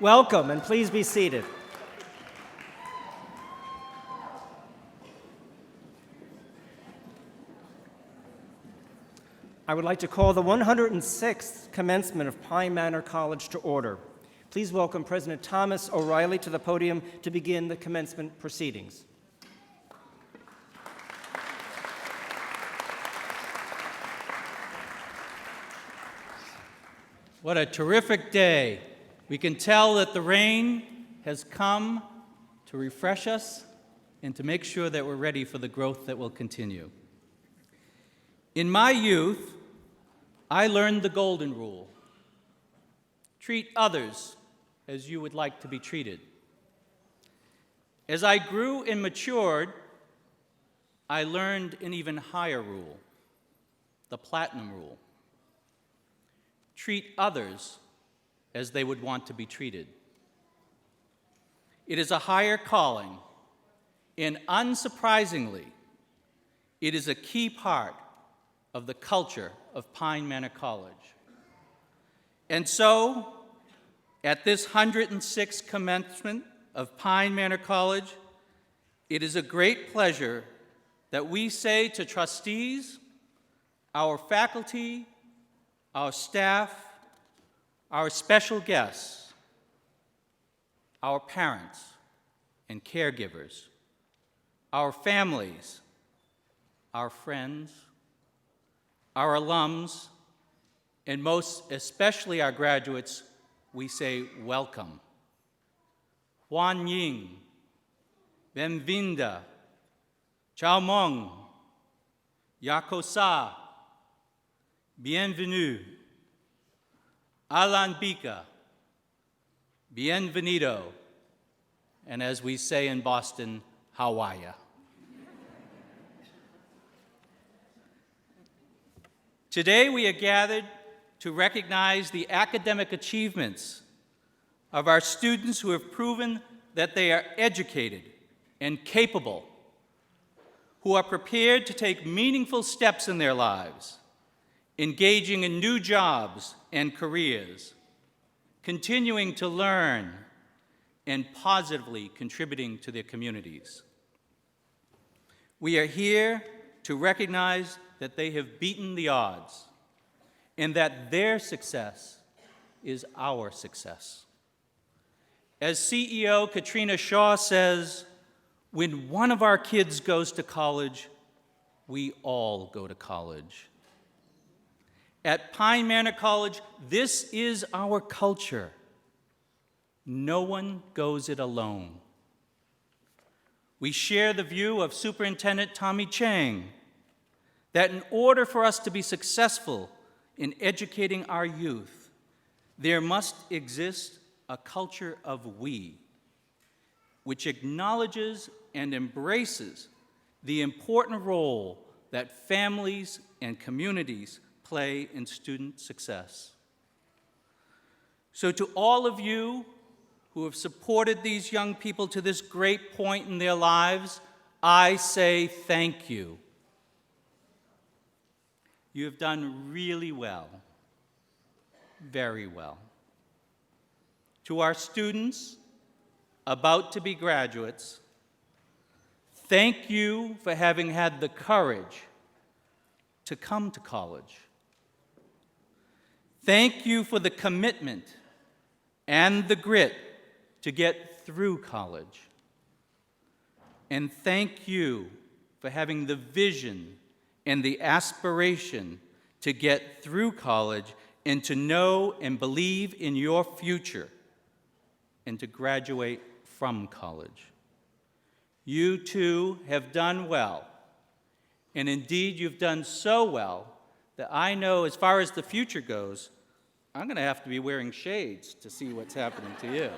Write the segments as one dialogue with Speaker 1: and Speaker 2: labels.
Speaker 1: Welcome, and please be seated. I would like to call the 106th commencement of Pine Manor College to order. Please welcome President Thomas O'Reilly to the podium to begin the commencement proceedings.
Speaker 2: What a terrific day. We can tell that the rain has come to refresh us and to make sure that we're ready for the growth that will continue. In my youth, I learned the golden rule. Treat others as you would like to be treated. As I grew and matured, I learned an even higher rule, the platinum rule. Treat others as they would want to be treated. It is a higher calling, and unsurprisingly, it is a key part of the culture of Pine Manor College. And so, at this 106th commencement of Pine Manor College, it is a great pleasure that we say to trustees, our faculty, our staff, our special guests, our parents and caregivers, our families, our friends, our alums, and most especially our graduates, we say welcome. Huan Ying, Benvinda, Chao Mong, Yakosa, Bienvenue, Alan Bika, Bienvenido, and as we say in Boston, how are ya? Today we are gathered to recognize the academic achievements of our students who have proven that they are educated and capable, who are prepared to take meaningful steps in their lives, engaging in new jobs and careers, continuing to learn, and positively contributing to their communities. We are here to recognize that they have beaten the odds and that their success is our success. As CEO Katrina Shaw says, when one of our kids goes to college, we all go to college. At Pine Manor College, this is our culture. No one goes it alone. We share the view of Superintendent Tommy Chang that in order for us to be successful in educating our youth, there must exist a culture of we, which acknowledges and embraces the important role that families and communities play in student success. So to all of you who have supported these young people to this great point in their lives, I say thank you. You have done really well, very well. To our students about to be graduates, thank you for having had the courage to come to college. Thank you for the commitment and the grit to get through college. And thank you for having the vision and the aspiration to get through college and to know and believe in your future and to graduate from college. You too have done well, and indeed you've done so well that I know as far as the future goes, I'm going to have to be wearing shades to see what's happening to you.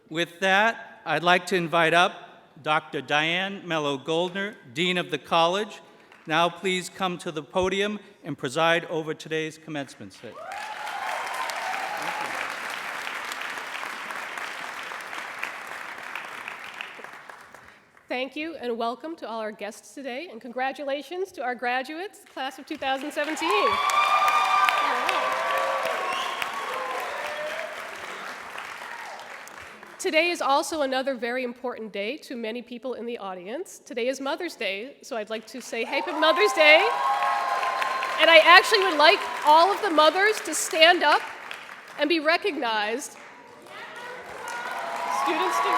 Speaker 2: With that, I'd like to invite up Dr. Diane Mello-Goldner, Dean of the College. Now please come to the podium and preside over today's commencement session.
Speaker 3: Thank you and welcome to all our guests today, and congratulations to our graduates, class of 2017. Today is also another very important day to many people in the audience. Today is Mother's Day, so I'd like to say Happy Mother's Day. And I actually would like all of the mothers to stand up and be recognized. Students do.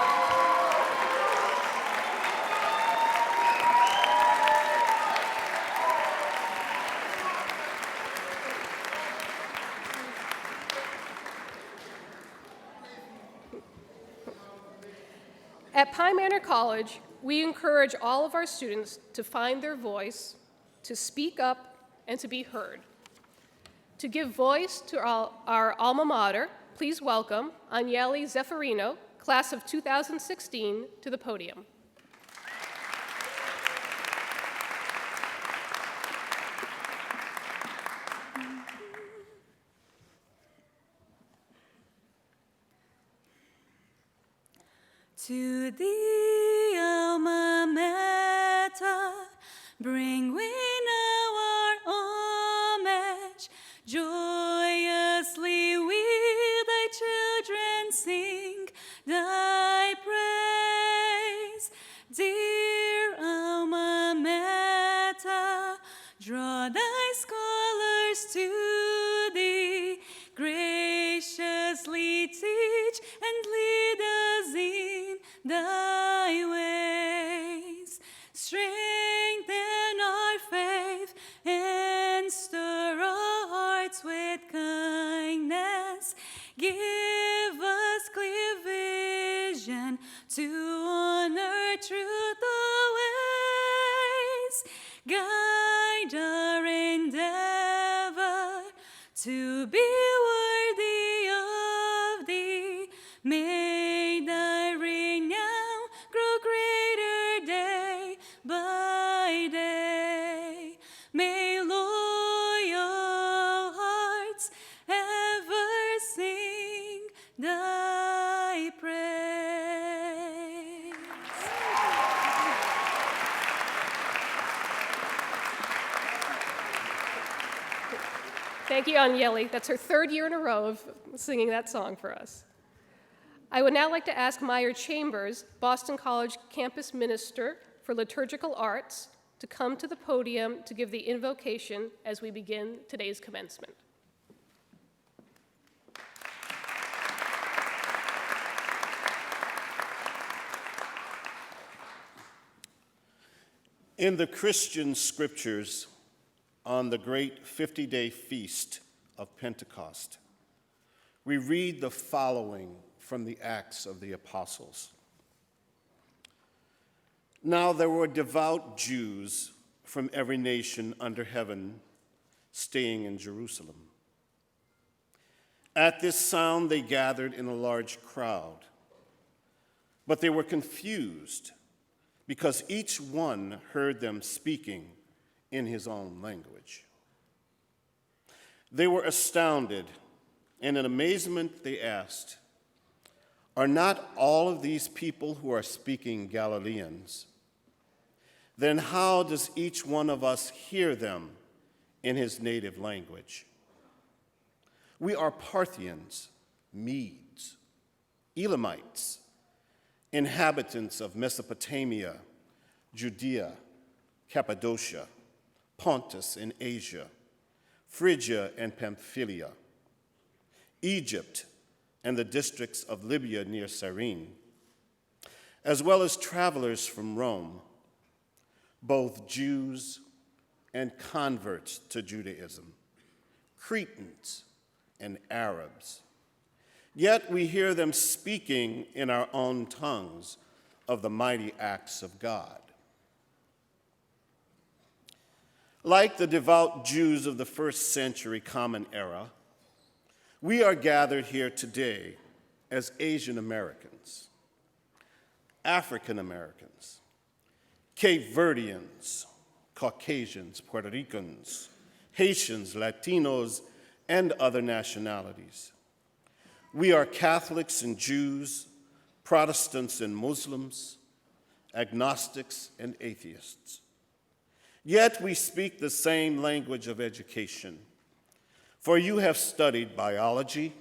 Speaker 3: At Manor College, we encourage all of our students to find their voice, to speak up, and to be heard. To give voice to our alma mater, please welcome Agnelli Zeffirino, class of 2016, to the podium.
Speaker 4: To thee, alma mater, bring we now our homage. Joyously we, thy children, sing thy praise. Dear alma mater, draw thy scholars to thee, graciously teach and lead us in thy ways. Strengthen our faith and stir our hearts with kindness. Give us clear vision to honor truth always. Guide our endeavor to be worthy of thee. May thy renown grow greater day by day. May loyal hearts ever sing thy praise.
Speaker 3: Thank you, Agnelli. That's her third year in a row of singing that song for us. I would now like to ask Meyer Chambers, Boston College Campus Minister for Liturgical Arts, to come to the podium to give the invocation as we begin today's commencement.
Speaker 5: In the Christian scriptures, on the great 50-day feast of Pentecost, we read the following from the Acts of the Apostles. Now there were devout Jews from every nation under heaven staying in Jerusalem. At this sound they gathered in a large crowd, but they were confused because each one heard them speaking in his own language. They were astounded, and in amazement they asked, "Are not all of these people who are speaking Galileans? Then how does each one of us hear them in his native language? We are Parthians, Medes, Elamites, inhabitants of Mesopotamia, Judea, Cappadocia, Pontus in Asia, Phrygia and Pamphylia, Egypt and the districts of Libya near Cyrene, as well as travelers from Rome, both Jews and converts to Judaism, Cretans and Arabs. Yet we hear them speaking in our own tongues of the mighty acts of God." Like the devout Jews of the first century Common Era, we are gathered here today as Asian Americans, African Americans, Cape Verdeans, Caucasians, Puerto Ricans, Haitians, Latinos, and other nationalities. We are Catholics and Jews, Protestants and Muslims, agnostics, and atheists. Yet we speak the same language of education, for you have studied biology,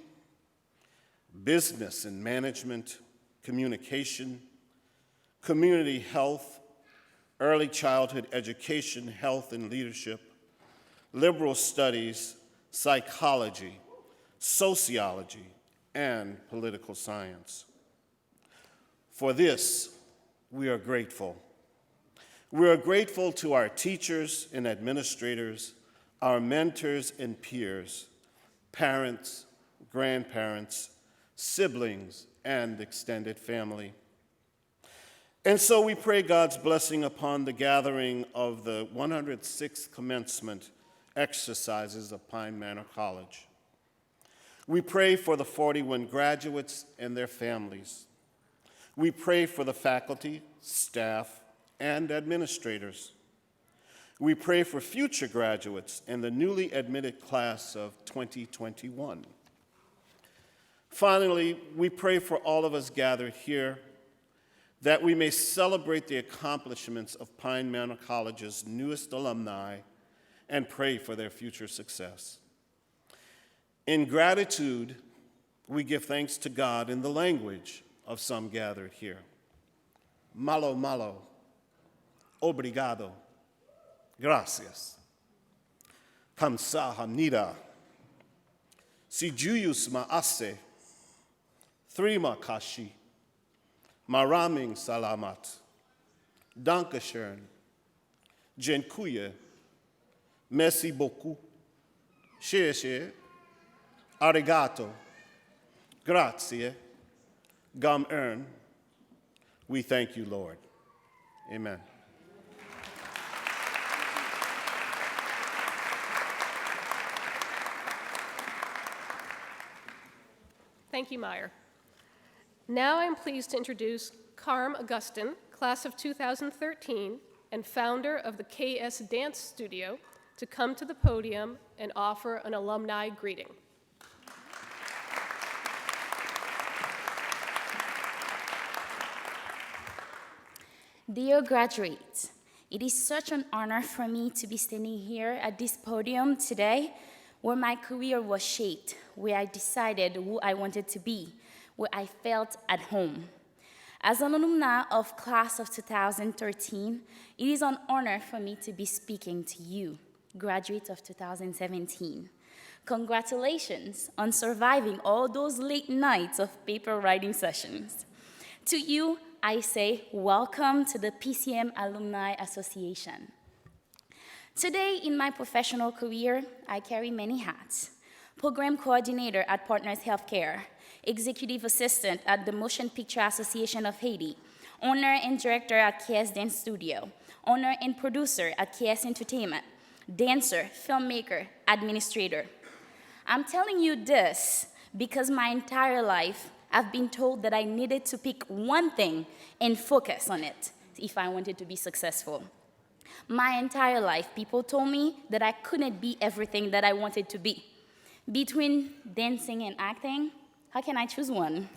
Speaker 5: business and management, communication, community health, early childhood education, health and leadership, liberal studies, psychology, sociology, and political science. For this, we are grateful. We are grateful to our teachers and administrators, our mentors and peers, parents, grandparents, siblings, and extended family. And so we pray God's blessing upon the gathering of the 106th commencement exercises of Pine Manor College. We pray for the 41 graduates and their families. We pray for the faculty, staff, and administrators. We pray for future graduates and the newly admitted class of 2021. Finally, we pray for all of us gathered here that we may celebrate the accomplishments of Pine Manor College's newest alumni and pray for their future success. In gratitude, we give thanks to God in the language of some gathered here. Malo, malo, obrigado, gracias, kamsahamnida, si juyus maase, thrima kashi, maraming salamat, dankeschön, dziękuję, merci beaucoup, sheshe, arigato, grazie, gam earn. We thank you, Lord. Amen.
Speaker 3: Thank you, Meyer. Now I'm pleased to introduce Carm Augustin, class of 2013, and founder of the KS Dance Studio, to come to the podium and offer an alumni greeting.
Speaker 6: Dear graduates, it is such an honor for me to be standing here at this podium today where my career was shaped, where I decided who I wanted to be, where I felt at home. As an alumna of class of 2013, it is an honor for me to be speaking to you, graduates of 2017. Congratulations on surviving all those late nights of paper writing sessions. To you, I say welcome to the PCM Alumni Association. Today, in my professional career, I carry many hats. Program coordinator at Partners Healthcare, executive assistant at the Motion Picture Association of Haiti, owner and director at KS Dance Studio, owner and producer at KS Entertainment, dancer, filmmaker, administrator. I'm telling you this because my entire life, I've been told that I needed to pick one thing and focus on it if I wanted to be successful. My entire life, people told me that I couldn't be everything that I wanted to be. Between dancing and acting, how can I choose one?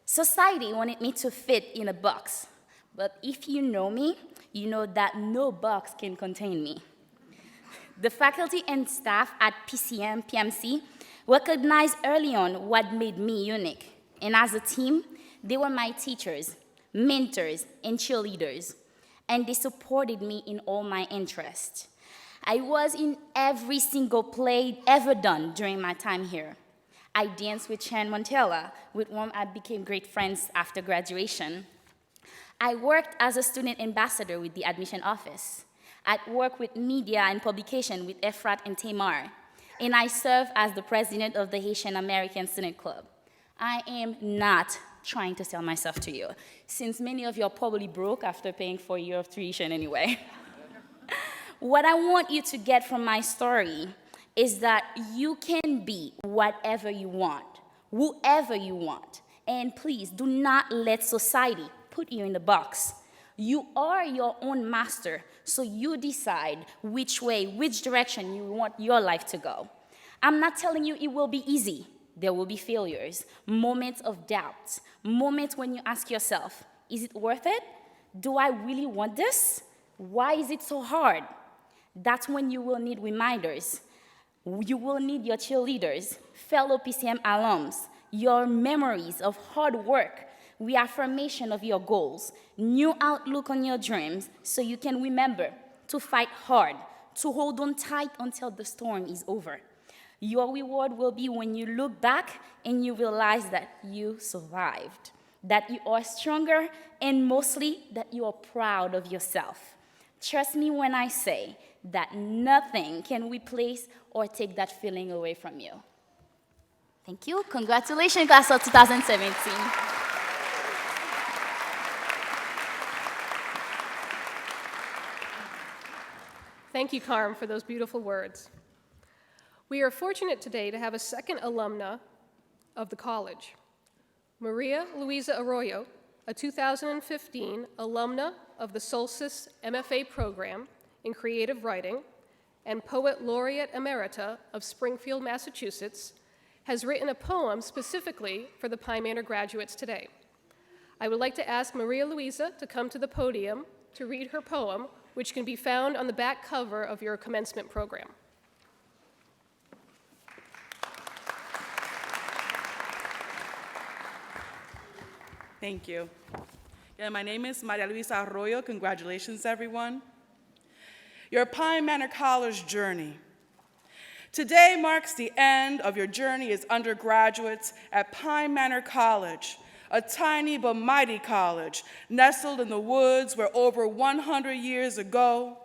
Speaker 6: Society wanted me to fit in a box, but if you know me, you know that no box can contain me. The faculty and staff at PCM, PMC, recognized early on what made me unique. And as a team, they were my teachers, mentors, and cheerleaders. And they supported me in all my interests. I was in every single play ever done during my time here. I danced with Chan Montella, with whom I became great friends after graduation. I worked as a student ambassador with the admission office. I worked with media and publication with Efrat and Tamar. And I serve as the president of the Haitian American Student Club. I am not trying to sell myself to you, since many of you are probably broke after paying for a year of tuition anyway. What I want you to get from my story is that you can be whatever you want, whoever you want. And please, do not let society put you in the box. You are your own master, so you decide which way, which direction you want your life to go. I'm not telling you it will be easy. There will be failures, moments of doubt, moments when you ask yourself, is it worth it? Do I really want this? Why is it so hard? That's when you will need reminders. You will need your cheerleaders, fellow PCM alums, your memories of hard work, reaffirmation of your goals, new outlook on your dreams, so you can remember to fight hard, to hold on tight until the storm is over. Your reward will be when you look back and you realize that you survived, that you are stronger, and mostly that you are proud of yourself. Trust me when I say that nothing can replace or take that feeling away from you. Thank you. Congratulations, class of 2017.
Speaker 3: Thank you, Carm, for those beautiful words. We are fortunate today to have a second alumna of the college, Maria Luisa Arroyo, a 2015 alumna of the Solstice MFA program in creative writing and poet laureate emerita of Springfield, Massachusetts, has written a poem specifically for the Pine Manor graduates today. I would like to ask Maria Luisa to come to the podium to read her poem, which can be found on the back cover of your commencement program.
Speaker 7: Thank you. Yeah, my name is Maria Luisa Arroyo. Congratulations, everyone. Your Pine Manor College journey. Today marks the end of your journey as undergraduates at Pine Manor College, a tiny but mighty college nestled in the woods where over 100 years ago,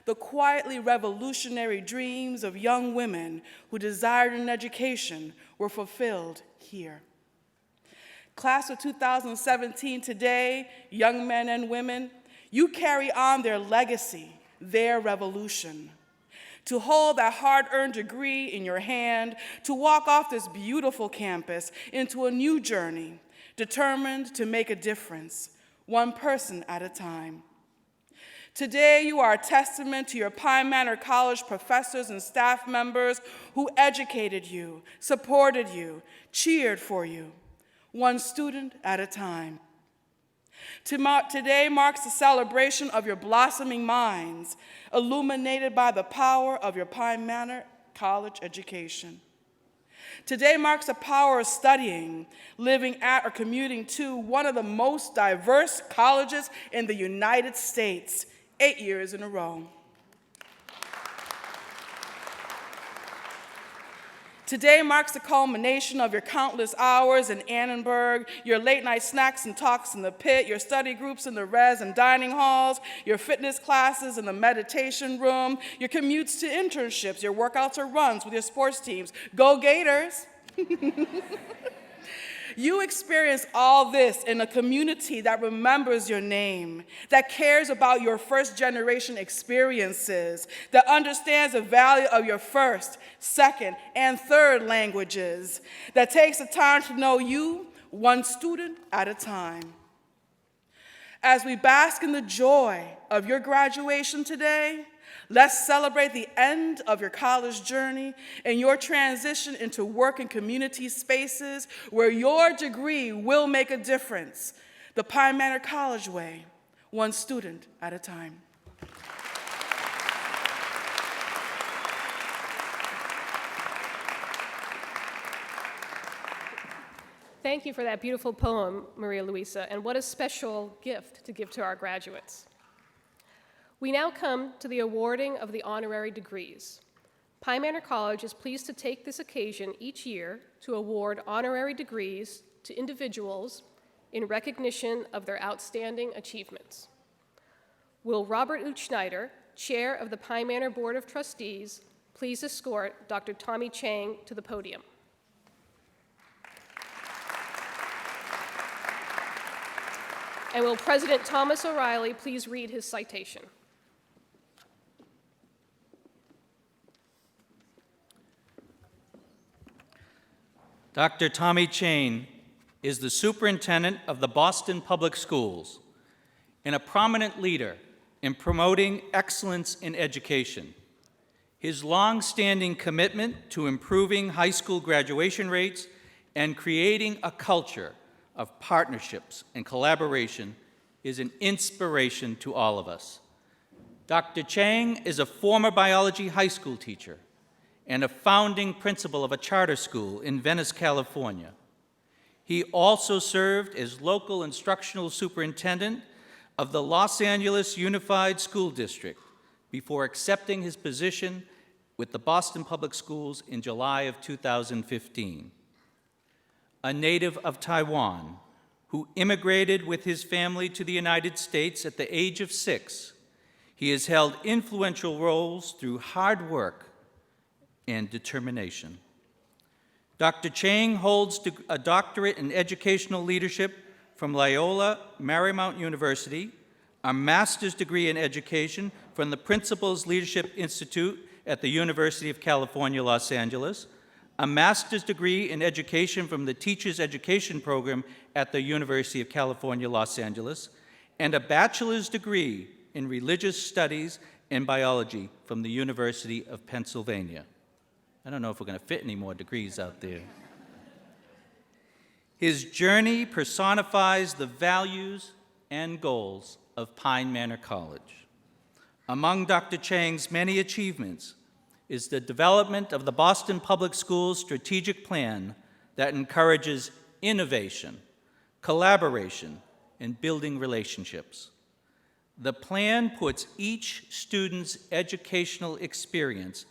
Speaker 7: the quietly revolutionary dreams of young women who desired an education were fulfilled here. Class of 2017 today, young men and women, you carry on their legacy, their revolution. To hold that hard-earned degree in your hand, to walk off this beautiful campus into a new journey, determined to make a difference, one person at a time. Today, you are a testament to your Pine Manor College professors and staff members who educated you, supported you, cheered for you, one student at a time. Today marks the celebration of your blossoming minds, illuminated by the power of your Pine Manor College education. Today marks the power of studying, living at or commuting to one of the most diverse colleges in the United States, 8 years in a row. Today marks the culmination of your countless hours in Annenberg, your late-night snacks and talks in the pit, your study groups in the res and dining halls, your fitness classes in the meditation room, your commutes to internships, your workouts or runs with your sports teams. Go Gators! You experience all this in a community that remembers your name, that cares about your first-generation experiences, that understands the value of your first, second, and third languages, that takes the time to know you, one student at a time. As we bask in the joy of your graduation today, let's celebrate the end of your college journey and your transition into work and community spaces where your degree will make a difference. The Pine Manor College way, one student at a time.
Speaker 3: Thank you for that beautiful poem, Maria Luisa, and what a special gift to give to our graduates. We now come to the awarding of the honorary degrees. Pine Manor College is pleased to take this occasion each year to award honorary degrees to individuals in recognition of their outstanding achievements. Will Robert Schneider, Chair of the Pine Manor Board of Trustees, please escort Dr. Tommy Chang to the podium. And will President Thomas O'Reilly please read his citation?
Speaker 2: Dr. Tommy Chang is the superintendent of the Boston Public Schools and a prominent leader in promoting excellence in education. His long-standing commitment to improving high school graduation rates and creating a culture of partnerships and collaboration is an inspiration to all of us. Dr. Chang is a former biology high school teacher and a founding principal of a charter school in Venice, California. He also served as local instructional superintendent of the Los Angeles Unified School District before accepting his position with the Boston Public Schools in July of 2015. A native of Taiwan who immigrated with his family to the United States at the age of 6, he has held influential roles through hard work and determination. Dr. Chang holds a doctorate in educational leadership from Loyola Marymount University, a master's degree in education from the Principal's Leadership Institute at the University of California, Los Angeles, a master's degree in education from the Teachers Education Program at the University of California, Los Angeles, and a bachelor's degree in religious studies and biology from the University of Pennsylvania. I don't know if we're going to fit any more degrees out there. His journey personifies the values and goals of Pine Manor College. Among Dr. Chang's many achievements is the development of the Boston Public Schools strategic plan that encourages innovation, collaboration, and building relationships. The plan puts each student's educational experience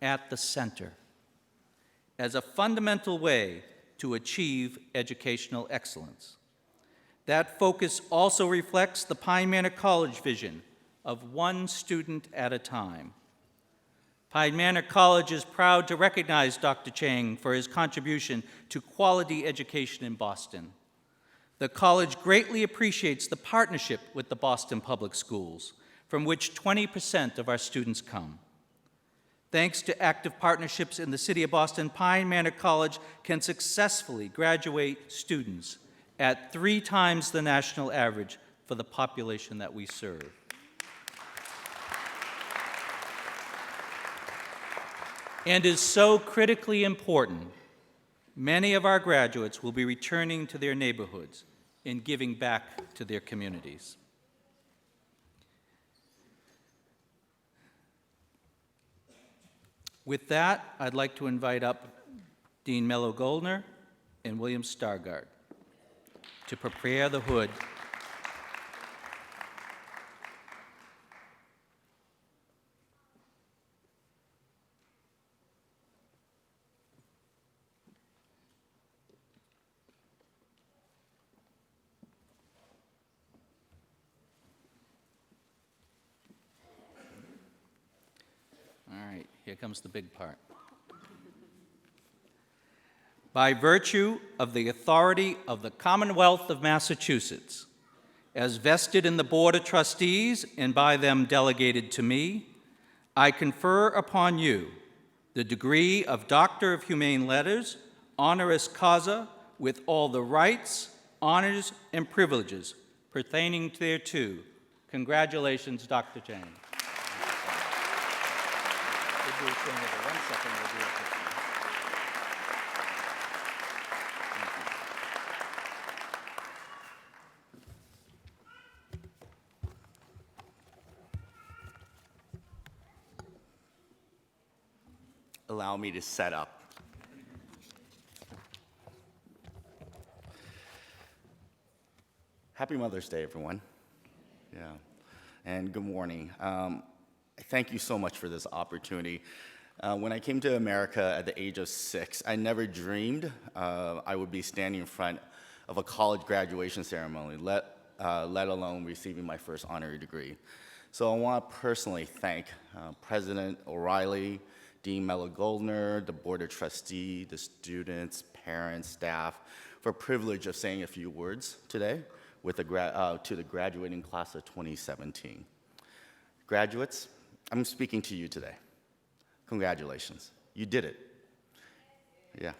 Speaker 2: at the center as a fundamental way to achieve educational excellence. That focus also reflects the Pine Manor College vision of one student at a time. Pine Manor College is proud to recognize Dr. Chang for his contribution to quality education in Boston. The college greatly appreciates the partnership with the Boston Public Schools, from which 20% of our students come. Thanks to active partnerships in the city of Boston, Pine Manor College can successfully graduate students at 3 times the national average for the population that we serve. And is so critically important, many of our graduates will be returning to their neighborhoods and giving back to their communities. With that, I'd like to invite up Dean Mello Goldner and William Stargard to prepare the hood. All right, here comes the big part. By virtue of the authority of the Commonwealth of Massachusetts, as vested in the Board of Trustees and by them delegated to me, I confer upon you the degree of Doctor of Humane Letters, honoris causa, with all the rights, honors, and privileges pertaining thereto. Congratulations, Dr. Chang.
Speaker 8: Allow me to set up. Happy Mother's Day, everyone. Yeah, and good morning. Thank you so much for this opportunity. When I came to America at the age of 6, I never dreamed I would be standing in front of a college graduation ceremony, let alone receiving my first honorary degree. So I want to personally thank President O'Reilly, Dean Mello Goldner, the Board of Trustees, the students, parents, staff, for the privilege of saying a few words today with to the graduating class of 2017. Graduates, I'm speaking to you today. Congratulations. You did it. Yeah.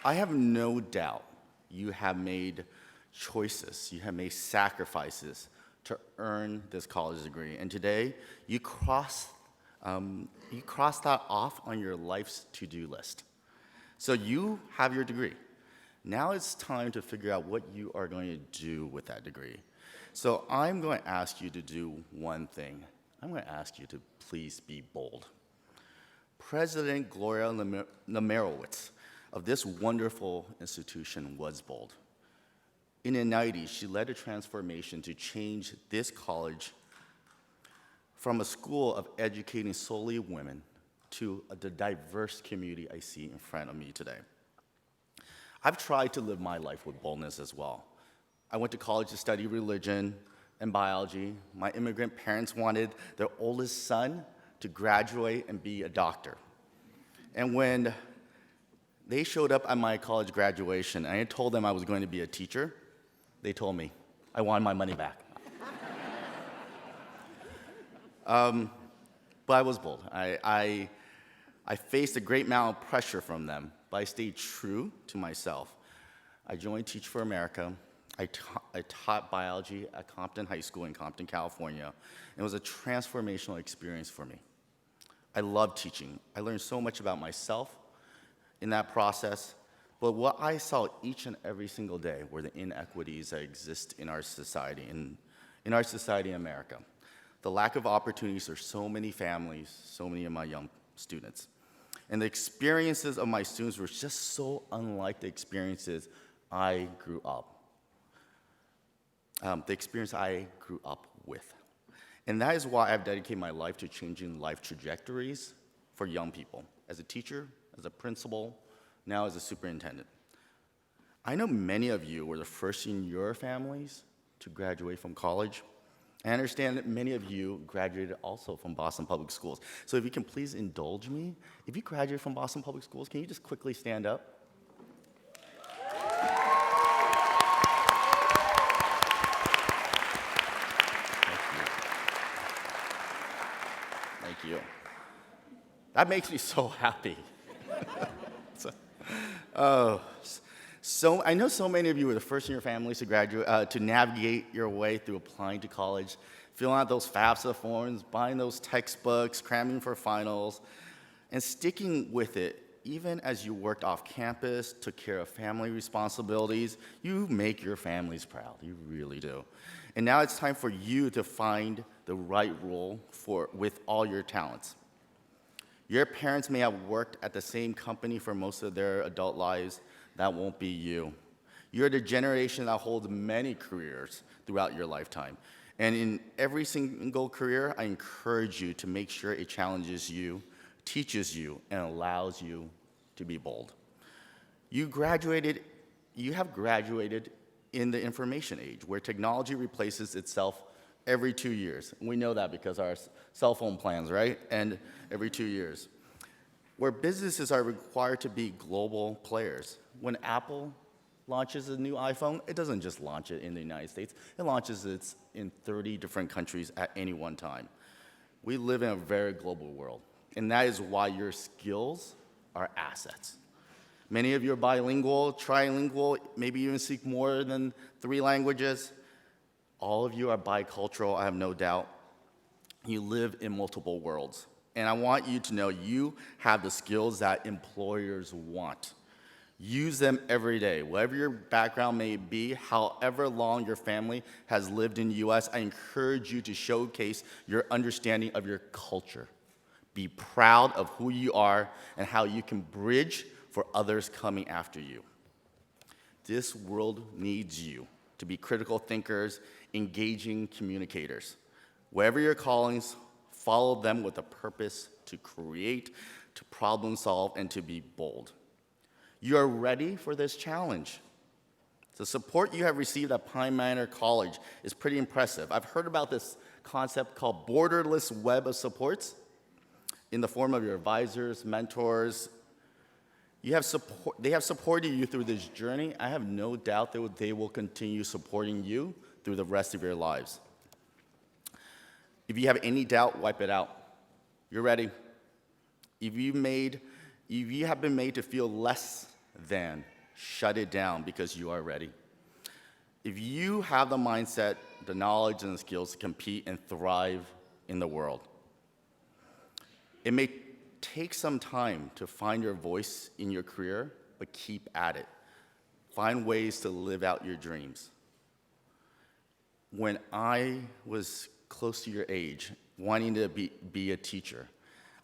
Speaker 8: I have no doubt you have made choices, you have made sacrifices to earn this college degree. And today, you cross that off on your life's to-do list. So you have your degree. Now it's time to figure out what you are going to do with that degree. So I'm going to ask you to do one thing. I'm going to ask you to please be bold. President Gloria Nemerowitz of this wonderful institution was bold. In the 90s, she led a transformation to change this college from a school of educating solely women to the diverse community I see in front of me today. I've tried to live my life with boldness as well. I went to college to study religion and biology. My immigrant parents wanted their oldest son to graduate and be a doctor. And when they showed up at my college graduation, and I told them I was going to be a teacher, they told me I wanted my money back. But I was bold. I faced a great amount of pressure from them, but I stayed true to myself. I joined Teach for America. I taught biology at Compton High School in Compton, California. It was a transformational experience for me. I loved teaching. I learned so much about myself in that process, but what I saw each and every single day were the inequities that exist in our society, in our society in America. The lack of opportunities for so many families, so many of my young students. And the experiences of my students were just so unlike the experiences I grew up. The experience I grew up with. And that is why I've dedicated my life to changing life trajectories for young people, as a teacher, as a principal, now as a superintendent. I know many of you were the first in your families to graduate from college. I understand that many of you graduated also from Boston Public Schools. So if you can please indulge me, if you graduated from Boston Public Schools, can you just quickly stand up? Thank you. That makes me so happy. So I know so many of you were the first in your families to graduate, to navigate your way through applying to college, filling out those FAFSA forms, buying those textbooks, cramming for finals, and sticking with it. Even as you worked off campus, took care of family responsibilities, you make your families proud. You really do. And now it's time for you to find the right role with all your talents. Your parents may have worked at the same company for most of their adult lives. That won't be you. You're the generation that holds many careers throughout your lifetime. And in every single career, I encourage you to make sure it challenges you, teaches you, and allows you to be bold. You have graduated in the information age, where technology replaces itself every 2 years. We know that because our cell phone plans, right? And every 2 years. Where businesses are required to be global players. When Apple launches a new iPhone, it doesn't just launch it in the United States, it launches it in 30 different countries at any one time. We live in a very global world, and that is why your skills are assets. Many of you are bilingual, trilingual, maybe even speak more than 3 languages. All of you are bicultural, I have no doubt. You live in multiple worlds. And I want you to know you have the skills that employers want. Use them every day. Whatever your background may be, however long your family has lived in the US, I encourage you to showcase your understanding of your culture. Be proud of who you are and how you can bridge for others coming after you. This world needs you to be critical thinkers, engaging communicators. Wherever your callings, follow them with a purpose to create, to problem solve, and to be bold. You are ready for this challenge. The support you have received at Pine Manor College is pretty impressive. I've heard about this concept called borderless web of supports in the form of your advisors, mentors. They have supported you through this journey. I have no doubt that they will continue supporting you through the rest of your lives. If you have any doubt, wipe it out. You're ready. If you have been made to feel less than, shut it down because you are ready. If you have the mindset, the knowledge, and the skills to compete and thrive in the world, it may take some time to find your voice in your career, but keep at it. Find ways to live out your dreams. When I was close to your age, wanting to be a teacher,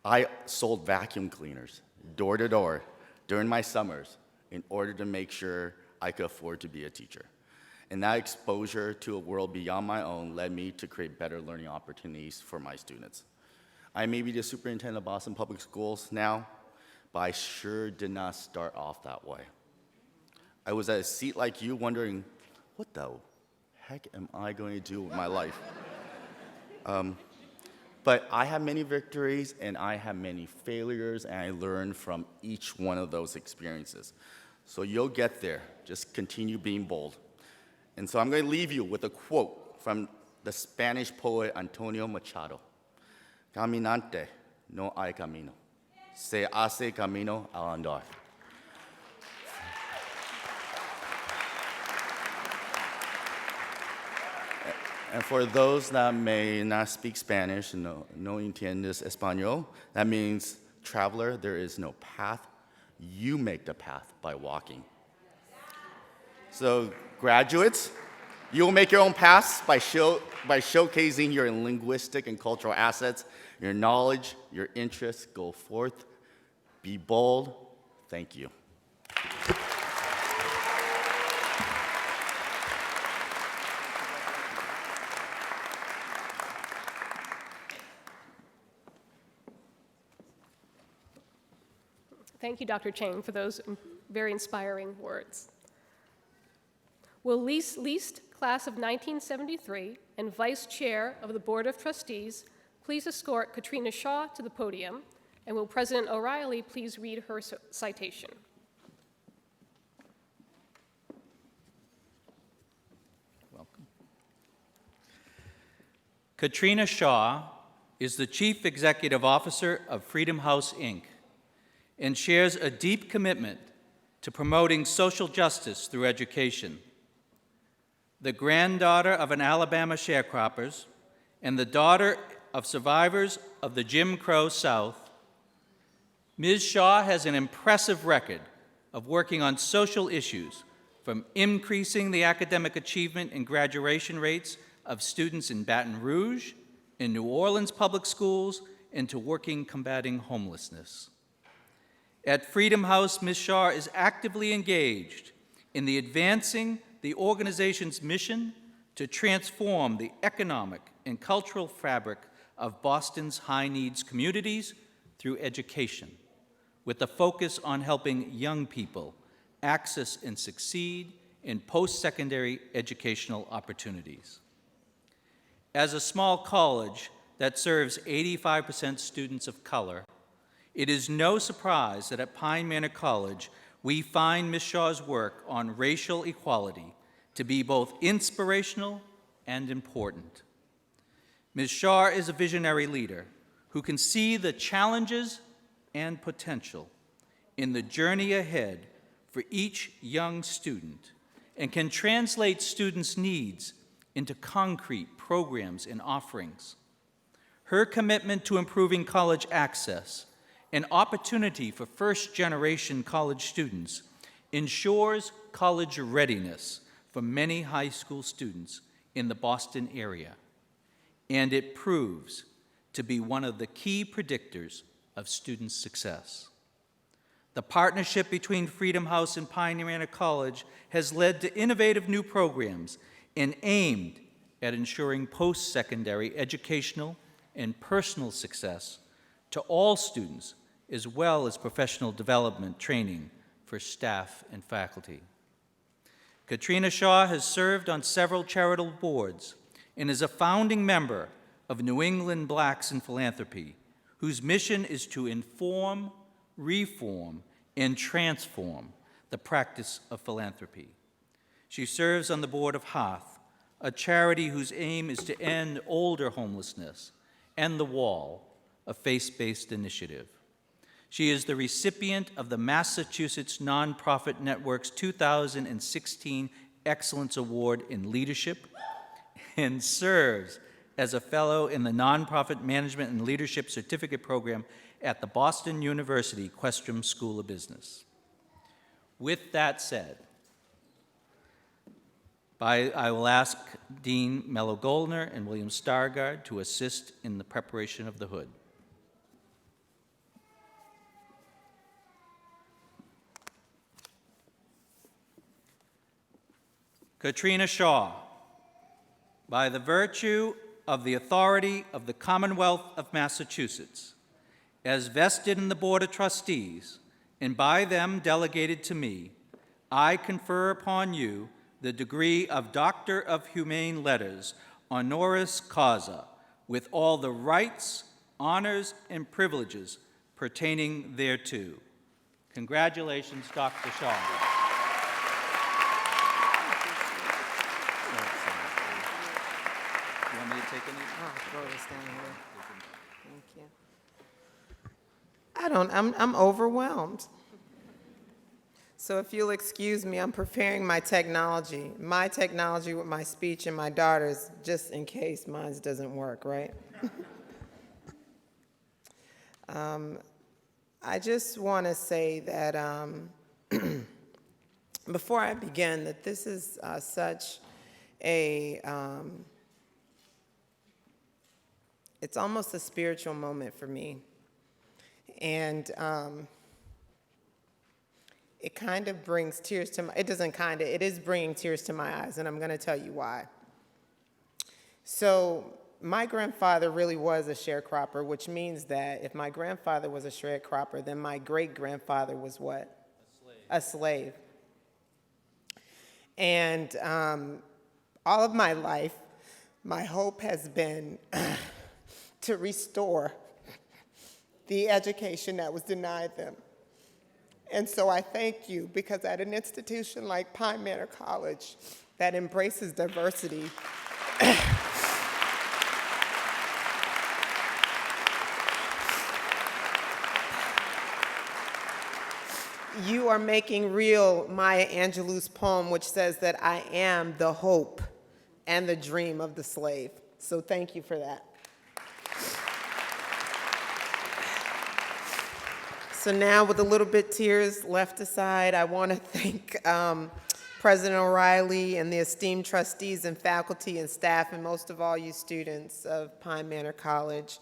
Speaker 8: I sold vacuum cleaners door to door during my summers in order to make sure I could afford to be a teacher. And that exposure to a world beyond my own led me to create better learning opportunities for my students. I may be the superintendent of Boston Public Schools now, but I sure did not start off that way. I was at a seat like you wondering, what the heck am I going to do with my life? But I have many victories and I have many failures, and I learned from each one of those experiences. So you'll get there. Just continue being bold. And so I'm going to leave you with a quote from the Spanish poet Antonio Machado. Caminante no hay camino. Se hace camino al andar. And for those that may not speak Spanish, no entiendes español, that means, traveler, there is no path. You make the path by walking. So, graduates, you will make your own paths by showcasing your linguistic and cultural assets, your knowledge, your interests. Go forth, be bold. Thank you.
Speaker 3: Thank you, Dr. Chang, for those very inspiring words. Will Least, class of 1973, and Vice Chair of the Board of Trustees, please escort Katrina Shaw to the podium, and will President O'Reilly please read her citation?
Speaker 2: Welcome. Katrina Shaw is the Chief Executive Officer of Freedom House, Inc., and shares a deep commitment to promoting social justice through education. The granddaughter of an Alabama sharecroppers and the daughter of survivors of the Jim Crow South, Ms. Shaw has an impressive record of working on social issues, from increasing the academic achievement and graduation rates of students in Baton Rouge, in New Orleans public schools, and to working combating homelessness. At Freedom House, Ms. Shaw is actively engaged in advancing the organization's mission to transform the economic and cultural fabric of Boston's high-needs communities through education, with a focus on helping young people access and succeed in post-secondary educational opportunities. As a small college that serves 85% students of color, it is no surprise that at Pine Manor College, we find Ms. Shaw's work on racial equality to be both inspirational and important. Ms. Shaw is a visionary leader who can see the challenges and potential in the journey ahead for each young student and can translate students' needs into concrete programs and offerings. Her commitment to improving college access and opportunity for first-generation college students ensures college readiness for many high school students in the Boston area, and it proves to be one of the key predictors of student success. The partnership between Freedom House and Pine Manor College has led to innovative new programs and aimed at ensuring post-secondary educational and personal success to all students, as well as professional development training for staff and faculty. Katrina Shaw has served on several charitable boards and is a founding member of New England Blacks in Philanthropy, whose mission is to inform, reform, and transform the practice of philanthropy. She serves on the board of Hearth, a charity whose aim is to end older homelessness, and The Wall, a faith-based initiative. She is the recipient of the Massachusetts Nonprofit Network's 2016 Excellence Award in Leadership and serves as a fellow in the Nonprofit Management and Leadership Certificate Program at the Boston University Questrom School of Business. With that said, I will ask Dean Mello Goldner and William Stargard to assist in the preparation of the hood. Katrina Shaw, by the virtue of the authority of the Commonwealth of Massachusetts, as vested in the Board of Trustees, and by them delegated to me, I confer upon you the degree of Doctor of Humane Letters, honoris causa, with all the rights, honors, and privileges pertaining thereto. Congratulations, Dr. Shaw. You want me to take any?
Speaker 9: Throw this down here. Thank you. I'm overwhelmed. So if you'll excuse me, I'm preparing my technology with my speech and my daughter's, just in case mine doesn't work, right? I just want to say that before I begin, that this is such a, it's almost a spiritual moment for me. And it kind of brings tears to my, it doesn't kind of, it is bringing tears to my eyes, and I'm going to tell you why. So my grandfather really was a sharecropper, which means that if my grandfather was a sharecropper, then my great-grandfather was what? A slave. And all of my life, my hope has been to restore the education that was denied them. And so I thank you, because at an institution like Pine Manor College that embraces diversity, you are making real Maya Angelou's poem, which says that I am the hope and the dream of the slave. So thank you for that. So now, with a little bit tears left aside, I want to thank President O'Reilly and the esteemed trustees and faculty and staff, and most of all you students of Pine Manor College.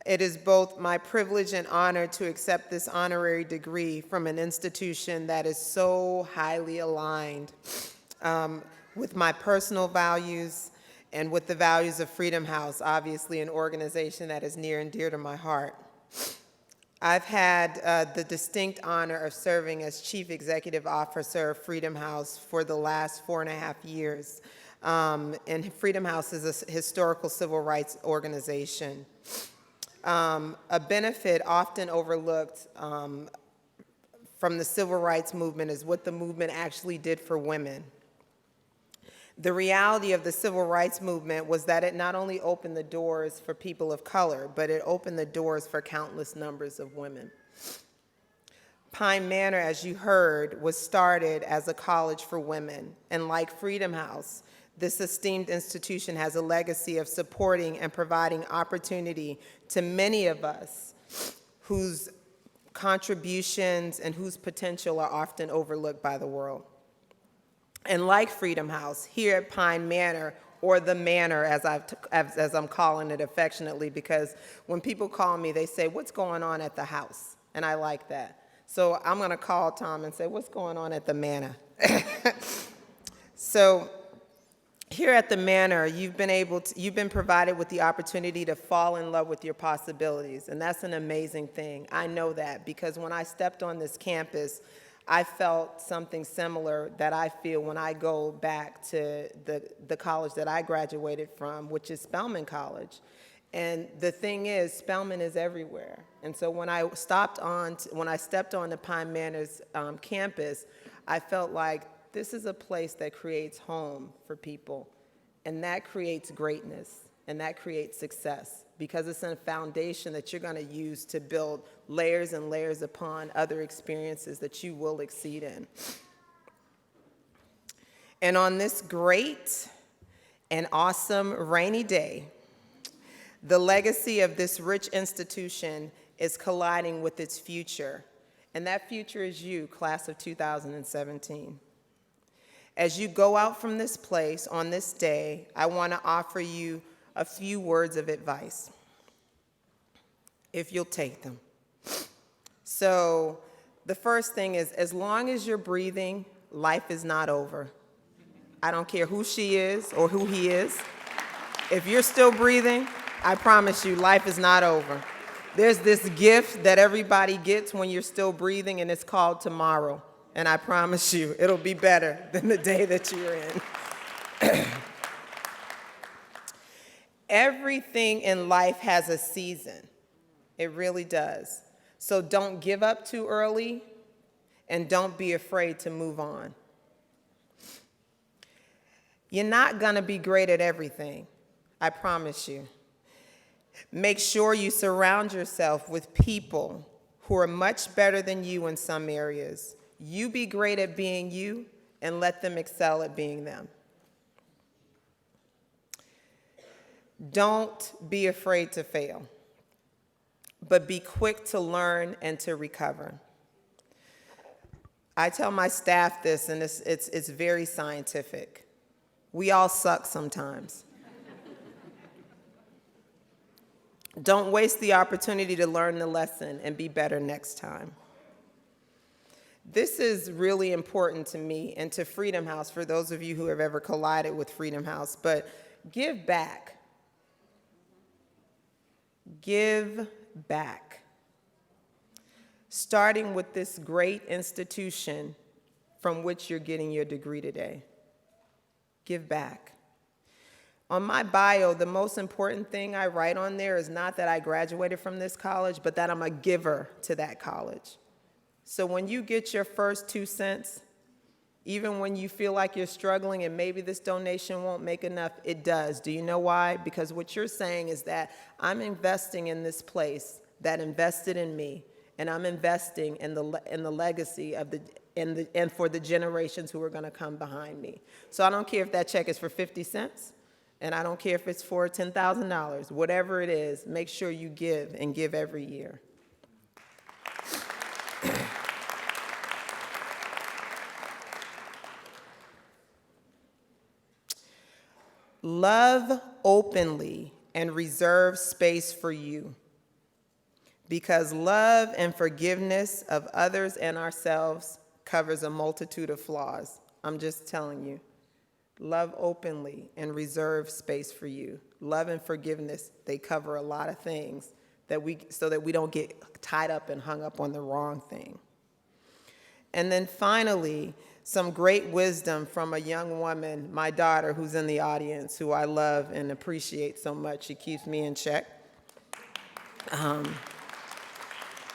Speaker 9: It is both my privilege and honor to accept this honorary degree from an institution that is so highly aligned with my personal values and with the values of Freedom House, obviously an organization that is near and dear to my heart. I've had the distinct honor of serving as Chief Executive Officer of Freedom House for the last 4.5 years. And Freedom House is a historical civil rights organization. A benefit often overlooked from the civil rights movement is what the movement actually did for women. The reality of the civil rights movement was that it not only opened the doors for people of color, but it opened the doors for countless numbers of women. Pine Manor, as you heard, was started as a college for women, and like Freedom House, this esteemed institution has a legacy of supporting and providing opportunity to many of us whose contributions and whose potential are often overlooked by the world. And like Freedom House, here at Pine Manor, or the Manor as I'm calling it affectionately, because when people call me, they say, what's going on at the house? And I like that. So I'm gonna call Tom and say, what's going on at the Manor? So here at the Manor, you've been provided with the opportunity to fall in love with your possibilities, and that's an amazing thing. I know that because when I stepped on this campus, I felt something similar that I feel when I go back to the college that I graduated from, which is Spelman College. And the thing is, Spelman is everywhere. And so when I stepped on the Pine Manor's campus, I felt like this is a place that creates home for people, and that creates greatness, and that creates success, because it's a foundation that you're going to use to build layers and layers upon other experiences that you will exceed in. And on this great and awesome rainy day, the legacy of this rich institution is colliding with its future, and that future is you, class of 2017. As you go out from this place on this day, I want to offer you a few words of advice, if you'll take them. So the first thing is, as long as you're breathing, life is not over. I don't care who she is or who he is. If you're still breathing, I promise you, life is not over. There's this gift that everybody gets when you're still breathing, and it's called tomorrow. And I promise you, it'll be better than the day that you're in. Everything in life has a season. It really does. So don't give up too early, and don't be afraid to move on. You're not going to be great at everything, I promise you. Make sure you surround yourself with people who are much better than you in some areas. You be great at being you, and let them excel at being them. Don't be afraid to fail, but be quick to learn and to recover. I tell my staff this, and it's very scientific. We all suck sometimes. Don't waste the opportunity to learn the lesson and be better next time. This is really important to me and to Freedom House, for those of you who have ever collided with Freedom House, but give back. Give back. Starting with this great institution from which you're getting your degree today. Give back. On my bio, the most important thing I write on there is not that I graduated from this college, but that I'm a giver to that college. So when you get your first 2 cents, even when you feel like you're struggling and maybe this donation won't make enough, it does. Do you know why? Because what you're saying is that I'm investing in this place that invested in me, and I'm investing in the legacy of and for the generations who are going to come behind me. So I don't care if that check is for 50 cents, and I don't care if it's for $10,000. Whatever it is, make sure you give, and give every year. Love openly and reserve space for you, because love and forgiveness of others and ourselves covers a multitude of flaws. I'm just telling you. Love openly and reserve space for you. Love and forgiveness, they cover a lot of things so that we don't get tied up and hung up on the wrong thing. And then finally, some great wisdom from a young woman, my daughter, who's in the audience, who I love and appreciate so much. She keeps me in check.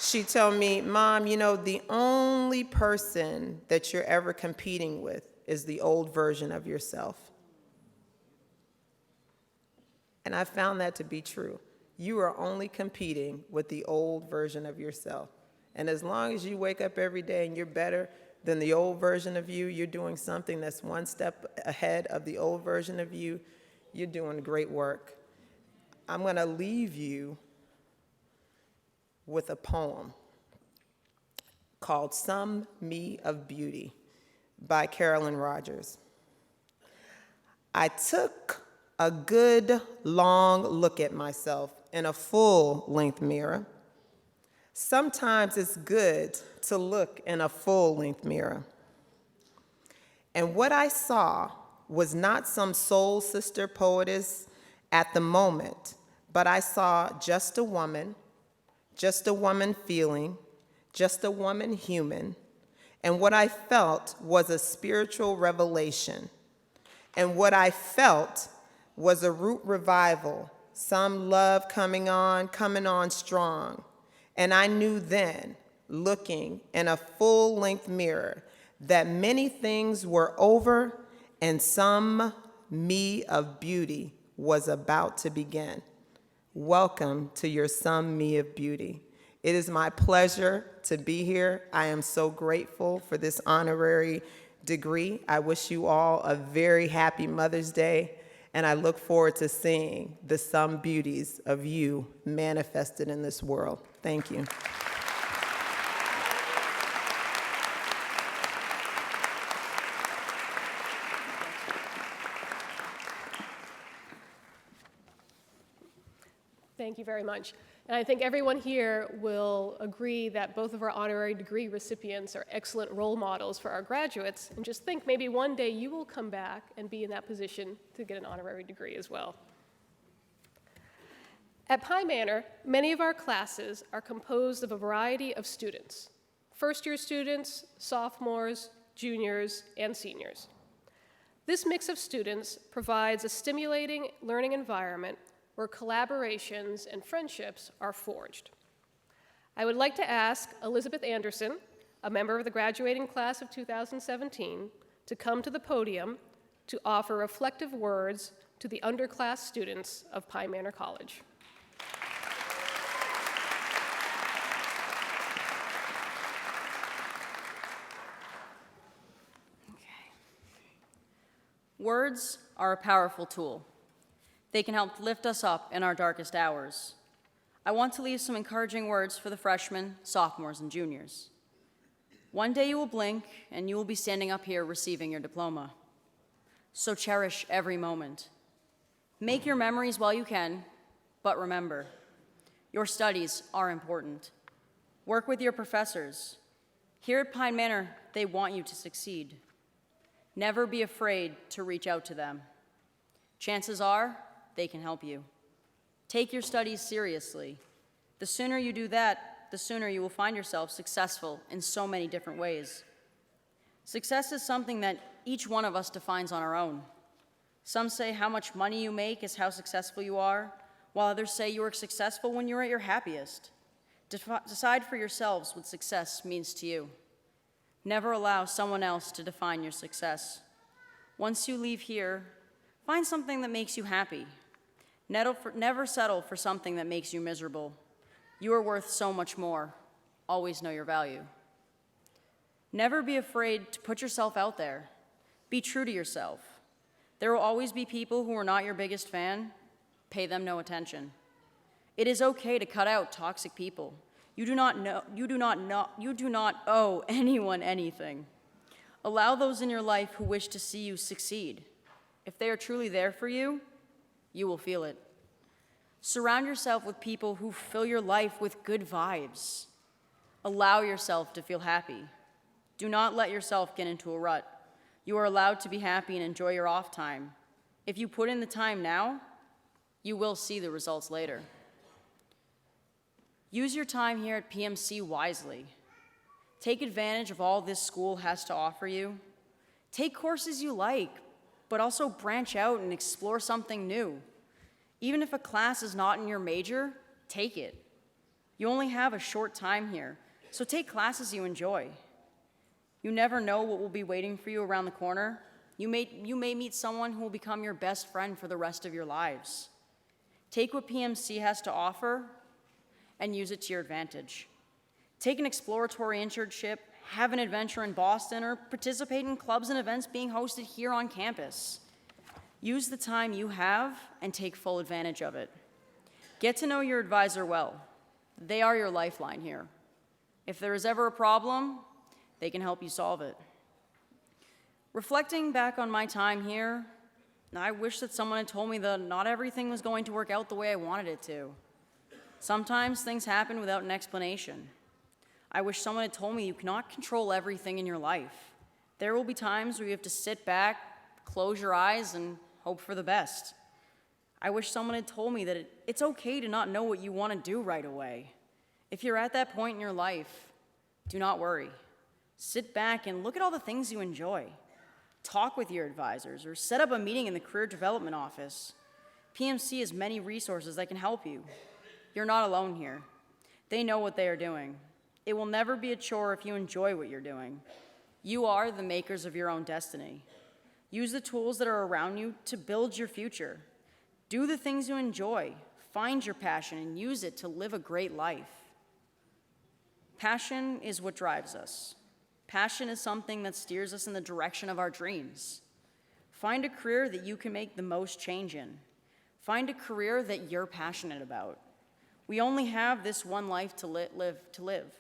Speaker 9: She told me, Mom, you know, the only person that you're ever competing with is the old version of yourself. And I found that to be true. You are only competing with the old version of yourself. And as long as you wake up every day and you're better than the old version of you, you're doing something that's one step ahead of the old version of you, you're doing great work. I'm going to leave you with a poem called Some Me of Beauty by Carolyn Rogers. I took a good long look at myself in a full-length mirror. Sometimes it's good to look in a full-length mirror. And what I saw was not some soul sister poetess at the moment, but I saw just a woman feeling, just a woman human. And what I felt was a spiritual revelation. And what I felt was a root revival, some love coming on strong. And I knew then, looking in a full-length mirror, that many things were over and some me of beauty was about to begin. Welcome to your Some Me of Beauty. It is my pleasure to be here. I am so grateful for this honorary degree. I wish you all a very happy Mother's Day, and I look forward to seeing the some beauties of you manifested in this world. Thank you.
Speaker 3: Thank you very much. And I think everyone here will agree that both of our honorary degree recipients are excellent role models for our graduates. And just think, maybe one day you will come back and be in that position to get an honorary degree as well. At Pine Manor, many of our classes are composed of a variety of students: first-year students, sophomores, juniors, and seniors. This mix of students provides a stimulating learning environment where collaborations and friendships are forged. I would like to ask Elizabeth Anderson, a member of the graduating class of 2017, to come to the podium to offer reflective words to the underclass students of Pine Manor College.
Speaker 10: Words are a powerful tool. They can help lift us up in our darkest hours. I want to leave some encouraging words for the freshmen, sophomores, and juniors. One day you will blink and you will be standing up here receiving your diploma. So cherish every moment. Make your memories while you can, but remember, your studies are important. Work with your professors. Here at Pine Manor, they want you to succeed. Never be afraid to reach out to them. Chances are, they can help you. Take your studies seriously. The sooner you do that, the sooner you will find yourself successful in so many different ways. Success is something that each one of us defines on our own. Some say how much money you make is how successful you are, while others say you are successful when you're at your happiest. Decide for yourselves what success means to you. Never allow someone else to define your success. Once you leave here, find something that makes you happy. Never settle for something that makes you miserable. You are worth so much more. Always know your value. Never be afraid to put yourself out there. Be true to yourself. There will always be people who are not your biggest fan. Pay them no attention. It is okay to cut out toxic people. You do not owe anyone anything. Allow those in your life who wish to see you succeed. If they are truly there for you, you will feel it. Surround yourself with people who fill your life with good vibes. Allow yourself to feel happy. Do not let yourself get into a rut. You are allowed to be happy and enjoy your off time. If you put in the time now, you will see the results later. Use your time here at PMC wisely. Take advantage of all this school has to offer you. Take courses you like, but also branch out and explore something new. Even if a class is not in your major, take it. You only have a short time here, so take classes you enjoy. You never know what will be waiting for you around the corner. You may meet someone who will become your best friend for the rest of your lives. Take what PMC has to offer and use it to your advantage. Take an exploratory internship, have an adventure in Boston, or participate in clubs and events being hosted here on campus. Use the time you have and take full advantage of it. Get to know your advisor well. They are your lifeline here. If there is ever a problem, they can help you solve it. Reflecting back on my time here, I wish that someone had told me that not everything was going to work out the way I wanted it to. Sometimes things happen without an explanation. I wish someone had told me you cannot control everything in your life. There will be times where you have to sit back, close your eyes, and hope for the best. I wish someone had told me that it's okay to not know what you want to do right away. If you're at that point in your life, do not worry. Sit back and look at all the things you enjoy. Talk with your advisors or set up a meeting in the Career Development Office. PMC has many resources that can help you. You're not alone here. They know what they are doing. It will never be a chore if you enjoy what you're doing. You are the makers of your own destiny. Use the tools that are around you to build your future. Do the things you enjoy. Find your passion and use it to live a great life. Passion is what drives us. Passion is something that steers us in the direction of our dreams. Find a career that you can make the most change in. Find a career that you're passionate about. We only have this one life to live.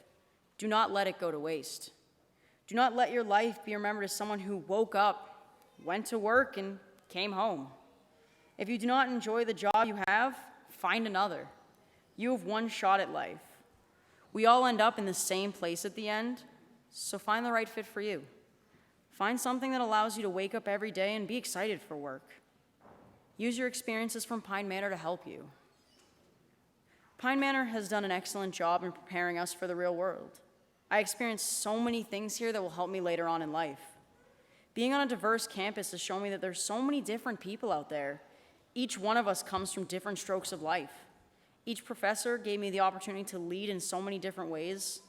Speaker 10: Do not let it go to waste. Do not let your life be remembered as someone who woke up, went to work, and came home. If you do not enjoy the job you have, find another. You have one shot at life. We all end up in the same place at the end, so find the right fit for you. Find something that allows you to wake up every day and be excited for work. Use your experiences from Pine Manor to help you. Pine Manor has done an excellent job in preparing us for the real world. I experienced so many things here that will help me later on in life. Being on a diverse campus has shown me that there's so many different people out there. Each one of us comes from different strokes of life. Each professor gave me the opportunity to lead in so many different ways.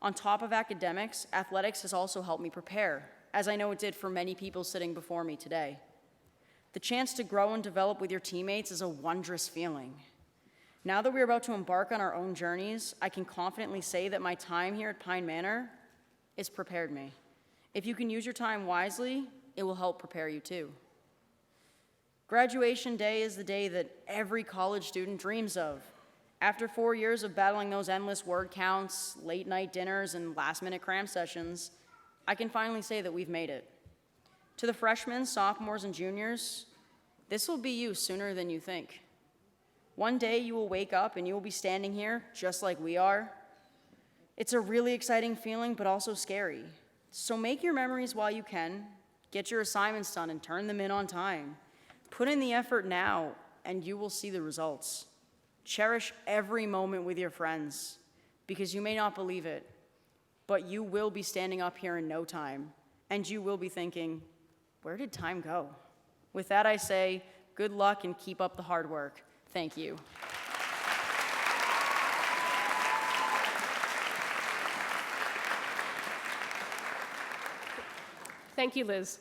Speaker 10: On top of academics, athletics has also helped me prepare, as I know it did for many people sitting before me today. The chance to grow and develop with your teammates is a wondrous feeling. Now that we're about to embark on our own journeys, I can confidently say that my time here at Pine Manor has prepared me. If you can use your time wisely, it will help prepare you too. Graduation day is the day that every college student dreams of. After 4 years of battling those endless word counts, late night dinners, and last-minute cram sessions, I can finally say that we've made it. To the freshmen, sophomores, and juniors, this will be you sooner than you think. One day you will wake up and you will be standing here just like we are. It's a really exciting feeling, but also scary. So make your memories while you can, get your assignments done and turn them in on time. Put in the effort now and you will see the results. Cherish every moment with your friends, because you may not believe it, but you will be standing up here in no time, and you will be thinking, where did time go? With that, I say, good luck and keep up the hard work. Thank you.
Speaker 3: Thank you, Liz.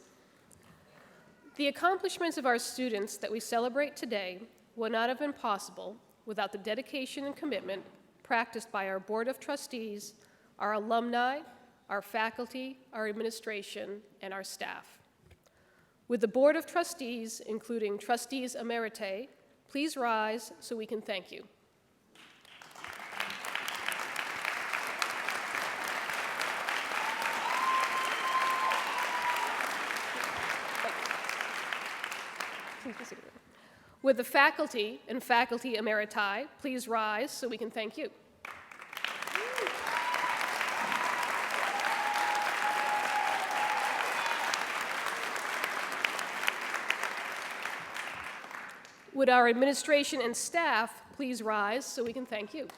Speaker 3: The accomplishments of our students that we celebrate today would not have been possible without the dedication and commitment practiced by our Board of Trustees, our alumni, our faculty, our administration, and our staff. With the Board of Trustees, including Trustees Emeritae, please rise so we can thank you. With the faculty and faculty emeriti, please rise so we can thank you. Would our administration and staff please rise so we can thank you?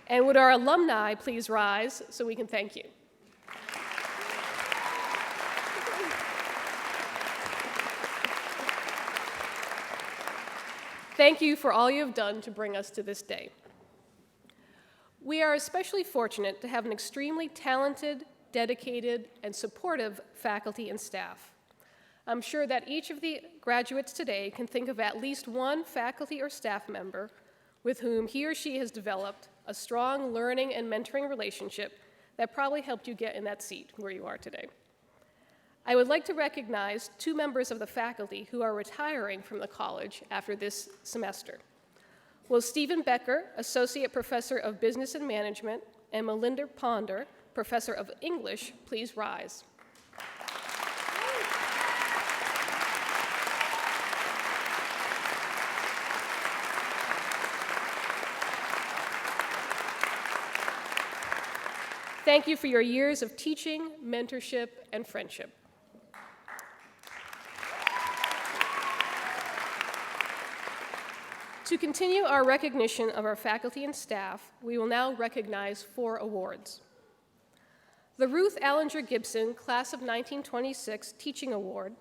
Speaker 3: And would our alumni please rise so we can thank you? Thank you for all you have done to bring us to this day. We are especially fortunate to have an extremely talented, dedicated, and supportive faculty and staff. I'm sure that each of the graduates today can think of at least one faculty or staff member with whom he or she has developed a strong learning and mentoring relationship that probably helped you get in that seat where you are today. I would like to recognize two members of the faculty who are retiring from the college after this semester. Will Stephen Becker, Associate Professor of Business and Management, and Melinda Ponder, Professor of English, please rise. Thank you for your years of teaching, mentorship, and friendship. To continue our recognition of our faculty and staff, we will now recognize 4 awards. The Ruth Allinger Gibson Class of 1926 Teaching Award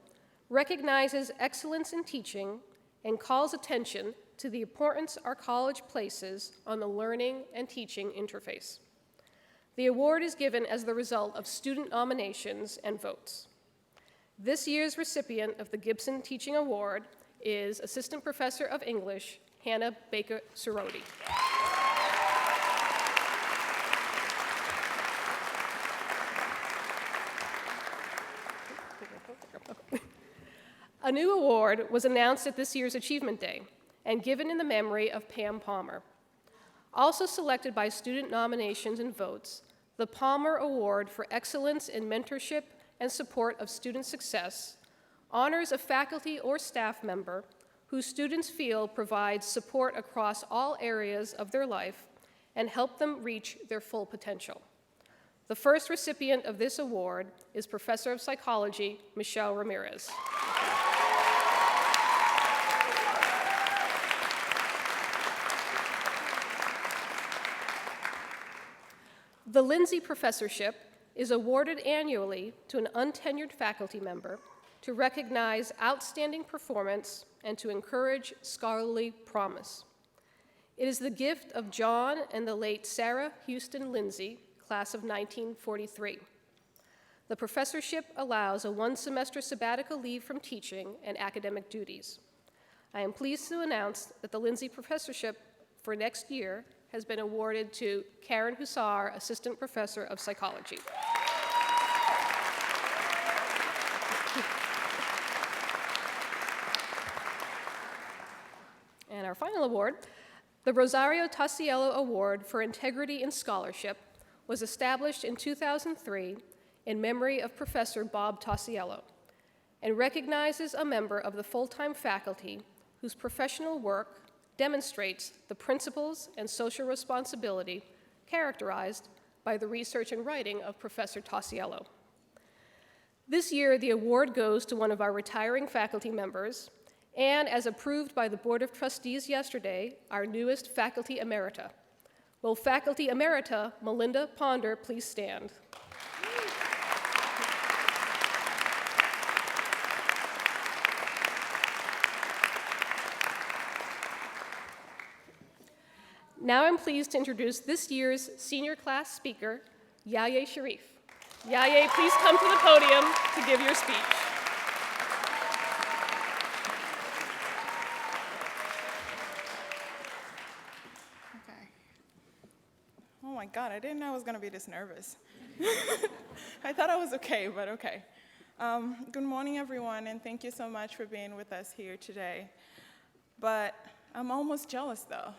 Speaker 3: recognizes excellence in teaching and calls attention to the importance our college places on the learning and teaching interface. The award is given as the result of student nominations and votes. This year's recipient of the Gibson Teaching Award is Assistant Professor of English, Hannah Baker Cerroti. A new award was announced at this year's Achievement Day and given in the memory of Pam Palmer. Also selected by student nominations and votes, the Palmer Award for Excellence in Mentorship and Support of Student Success honors a faculty or staff member whose students feel provides support across all areas of their life and help them reach their full potential. The first recipient of this award is Professor of Psychology, Michelle Ramirez. The Lindsay Professorship is awarded annually to an untenured faculty member to recognize outstanding performance and to encourage scholarly promise. It is the gift of John and the late Sarah Houston Lindsay, class of 1943. The professorship allows a one-semester sabbatical leave from teaching and academic duties. I am pleased to announce that the Lindsay Professorship for next year has been awarded to Karen Hussar, Assistant Professor of Psychology. And our final award, the Rosario Tassiello Award for Integrity in Scholarship, was established in 2003 in memory of Professor Bob Tassiello and recognizes a member of the full-time faculty whose professional work demonstrates the principles and social responsibility characterized by the research and writing of Professor Tassiello. This year, the award goes to one of our retiring faculty members, and as approved by the Board of Trustees yesterday, our newest faculty emerita. Will faculty emerita Melinda Ponder please stand? Now I'm pleased to introduce this year's senior class speaker, Yahya Sharif. Yahya, please come to the podium to give your speech.
Speaker 11: Okay. Oh my God, I didn't know I was going to be this nervous. I thought I was okay, but okay. Good morning, everyone, and thank you so much for being with us here today. But I'm almost jealous, though.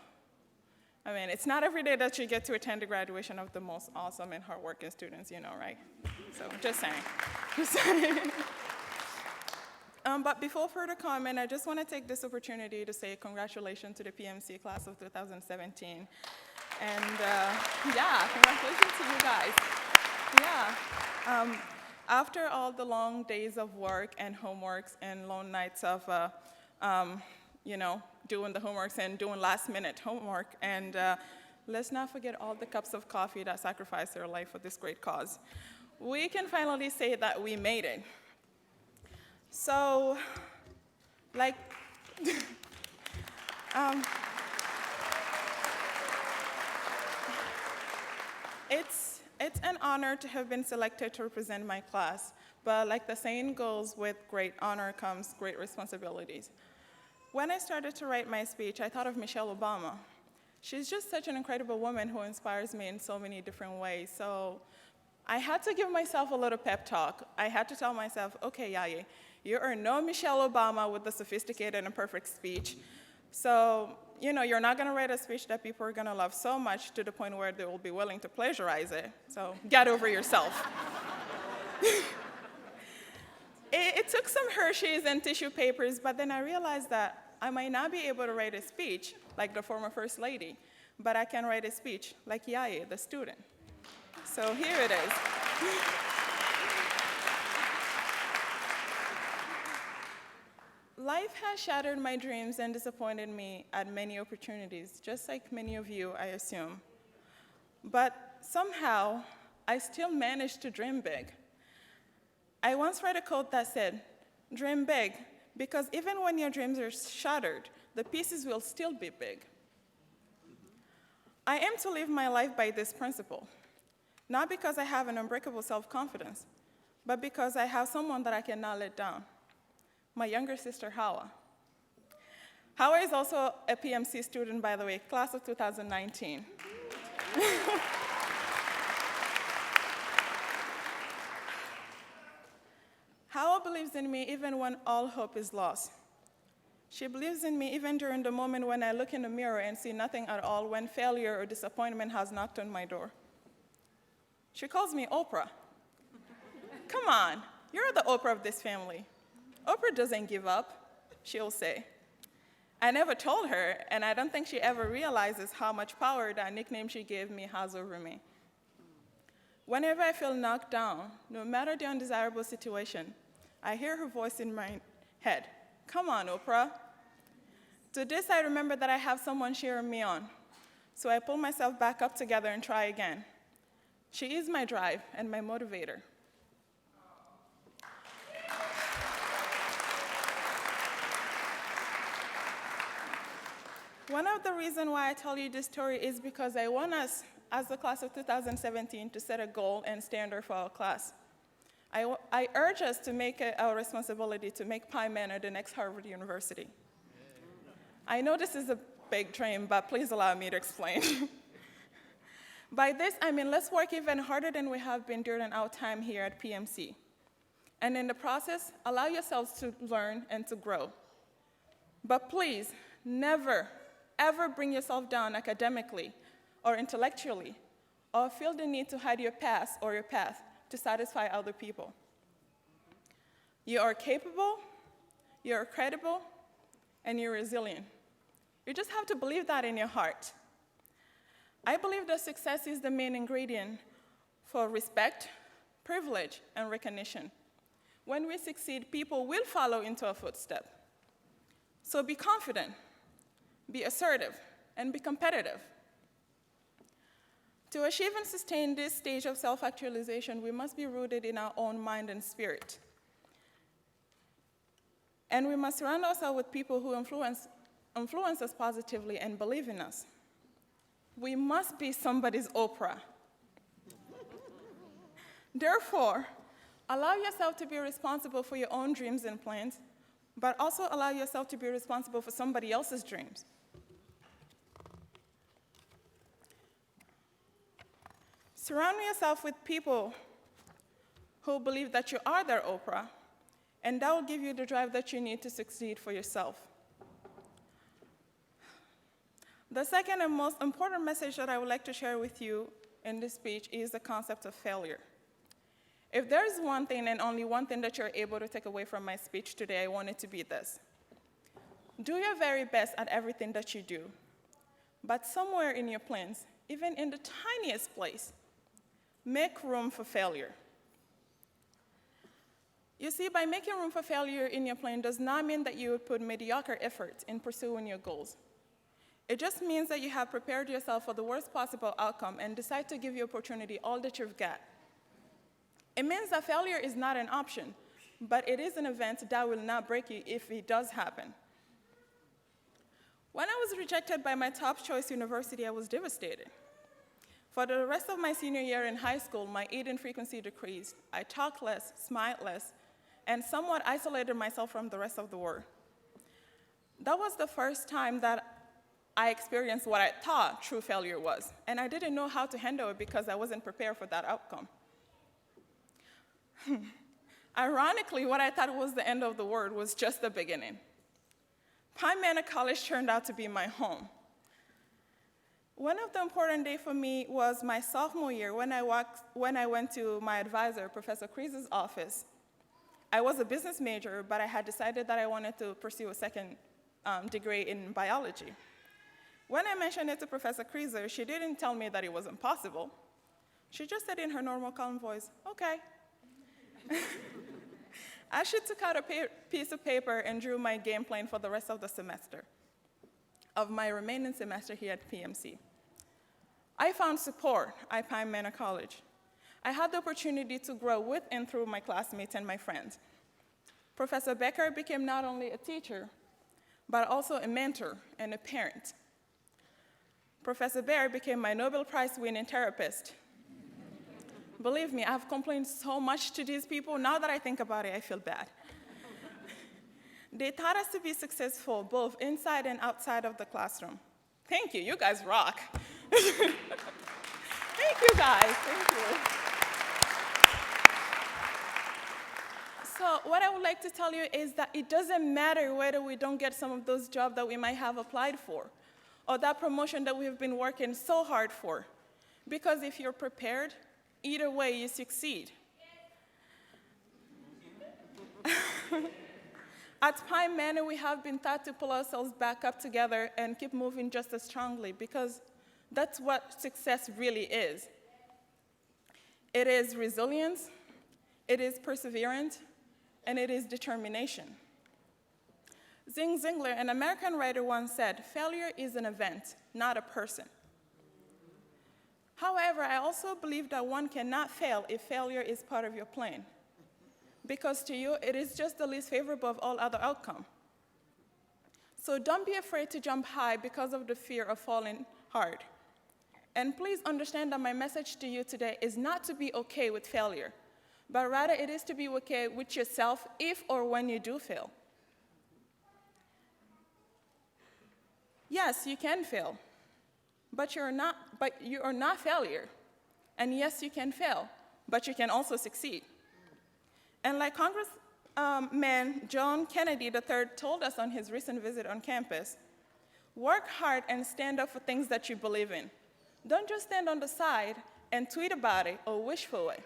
Speaker 11: I mean, it's not every day that you get to attend the graduation of the most awesome and hardworking students, you know, right? So, just saying. Just saying. But before further comment, I just want to take this opportunity to say congratulations to the PMC class of 2017. And yeah, congratulations to you guys. Yeah. After all the long days of work and homeworks and long nights of, you know, doing the homeworks and doing last-minute homework, and let's not forget all the cups of coffee that sacrificed their life for this great cause. We can finally say that we made it. So, like, it's an honor to have been selected to represent my class, but like the saying goes, with great honor comes great responsibilities. When I started to write my speech, I thought of Michelle Obama. She's just such an incredible woman who inspires me in so many different ways. So I had to give myself a little pep talk. I had to tell myself, okay, Yahya, you are no Michelle Obama with the sophisticated and perfect speech. So, you know, you're not going to write a speech that people are going to love so much to the point where they will be willing to plagiarize it. So get over yourself. It took some Hershey's and tissue papers, but then I realized that I might not be able to write a speech like the former First Lady, but I can write a speech like Yahya, the student. So here it is. Life has shattered my dreams and disappointed me at many opportunities, just like many of you, I assume. But somehow, I still managed to dream big. I once read a quote that said, "Dream big, because even when your dreams are shattered, the pieces will still be big." I aim to live my life by this principle, not because I have an unbreakable self-confidence, but because I have someone that I cannot let down, my younger sister, Hawa. Hawa is also a PMC student, by the way, class of 2019. Hawa believes believes in me even when all hope is lost. She believes in me even during the moment when I look in the mirror and see nothing at all, when failure or disappointment has knocked on my door. She calls me Oprah. Come on, you're the Oprah of this family. Oprah doesn't give up, she'll say. I never told her, and I don't think she ever realizes how much power that nickname she gave me has over me. Whenever I feel knocked down, no matter the undesirable situation, I hear her voice in my head. Come on, Oprah. To this, I remember that I have someone cheering me on. So I pull myself back up together and try again. She is my drive and my motivator. One of the reasons why I tell you this story is because I want us, as the class of 2017, to set a goal and standard for our class. I urge us to make it our responsibility to make Pi Manor the next Harvard University. I know this is a big dream, but please allow me to explain. By this, I mean let's work even harder than we have been during our time here at PMC. And in the process, allow yourselves to learn and to grow. But please, never, ever bring yourself down academically or intellectually, or feel the need to hide your past or your path to satisfy other people. You are capable, you are credible, and you're resilient. You just have to believe that in your heart. I believe that success is the main ingredient for respect, privilege, and recognition. When we succeed, people will follow into our footsteps. So be confident, be assertive, and be competitive. To achieve and sustain this stage of self-actualization, we must be rooted in our own mind and spirit. And we must surround ourselves with people who influence us positively and believe in us. We must be somebody's Oprah. Therefore, allow yourself to be responsible for your own dreams and plans, but also allow yourself to be responsible for somebody else's dreams. Surround yourself with people who believe that you are their Oprah, and that will give you the drive that you need to succeed for yourself. The second and most important message that I would like to share with you in this speech is the concept of failure. If there is one thing and only one thing that you're able to take away from my speech today, I want it to be this. Do your very best at everything that you do, but somewhere in your plans, even in the tiniest place, make room for failure. You see, by making room for failure in your plan does not mean that you would put mediocre effort in pursuing your goals. It just means that you have prepared yourself for the worst possible outcome and decide to give your opportunity all that you've got. It means that failure is not an option, but it is an event that will not break you if it does happen. When I was rejected by my top choice university, I was devastated. For the rest of my senior year in high school, my eating frequency decreased. I talked less, smiled less, and somewhat isolated myself from the rest of the world. That was the first time that I experienced what I thought true failure was, and I didn't know how to handle it because I wasn't prepared for that outcome. Ironically, what I thought was the end of the world was just the beginning. Pi Manor College turned out to be my home. One of the important days for me was my sophomore year when I went to my advisor, Professor Kreese's office. I was a business major, but I had decided that I wanted to pursue a second degree in biology. When I mentioned it to Professor Kreese, she didn't tell me that it was impossible. She just said in her normal calm voice, okay. As she took out a piece of paper and drew my game plan for the rest of the semester, of my remaining semester here at PMC. I found support at Pi Manor College. I had the opportunity to grow with and through my classmates and my friends. Professor Becker became not only a teacher, but also a mentor and a parent. Professor Bear became my Nobel Prize-winning therapist. Believe me, I've complained so much to these people. Now that I think about it, I feel bad. They taught us to be successful both inside and outside of the classroom. Thank you, you guys rock. Thank you guys, thank you. So what I would like like to tell you is that it doesn't matter whether we don't get some of those jobs that we might have applied for, or that promotion that we've been working so hard for. Because if you're prepared, either way you succeed. At Pine Manor, we have been taught to pull ourselves back up together and keep moving just as strongly, because that's what success really is. It is resilience, it is perseverance, and it is determination. Zig Ziglar, an American writer, once said, "Failure is an event, not a person." However, I also believe that one cannot fail if failure is part of your plan, because to you, it is just the least favorable of all other outcomes. So don't be afraid to jump high because of the fear of falling hard. And please understand that my message to you today is not to be okay with failure, but rather it is to be okay with yourself if or when you do fail. Yes, you can fail, but you are not failure. And yes, you can fail, but you can also succeed. And like Congressman John Kennedy III told us on his recent visit on campus, work hard and stand up for things that you believe in. Don't just stand on the side and tweet about it or wish for it,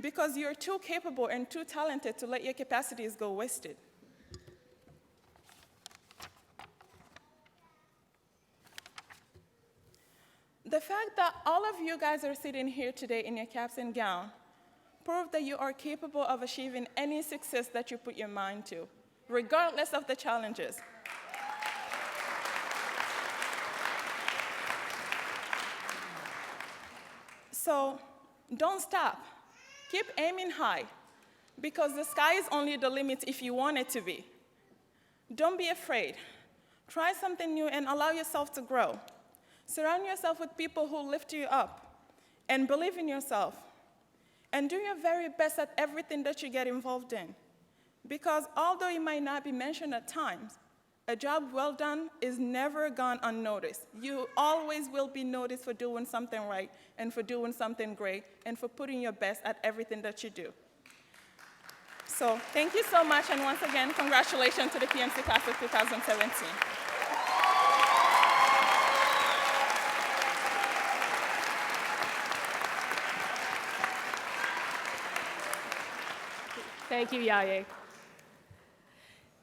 Speaker 11: because you're too capable and too talented to let your capacities go wasted. The fact that all of you guys are sitting here today in your caps and gown prove that you are capable of achieving any success that you put your mind to, regardless of the challenges. So don't stop. Keep aiming high, because the sky is only the limit if you want it to be. Don't be afraid. Try something new and allow yourself to grow. Surround yourself with people who lift you up and believe in yourself. And do your very best at everything that you get involved in. Because although it might not be mentioned at times, a job well done is never gone unnoticed. You always will be noticed for doing something right and for doing something great and for putting your best at everything that you do. So thank you so much, and once again, congratulations to the PMC class of 2017.
Speaker 3: Thank you, Yaye.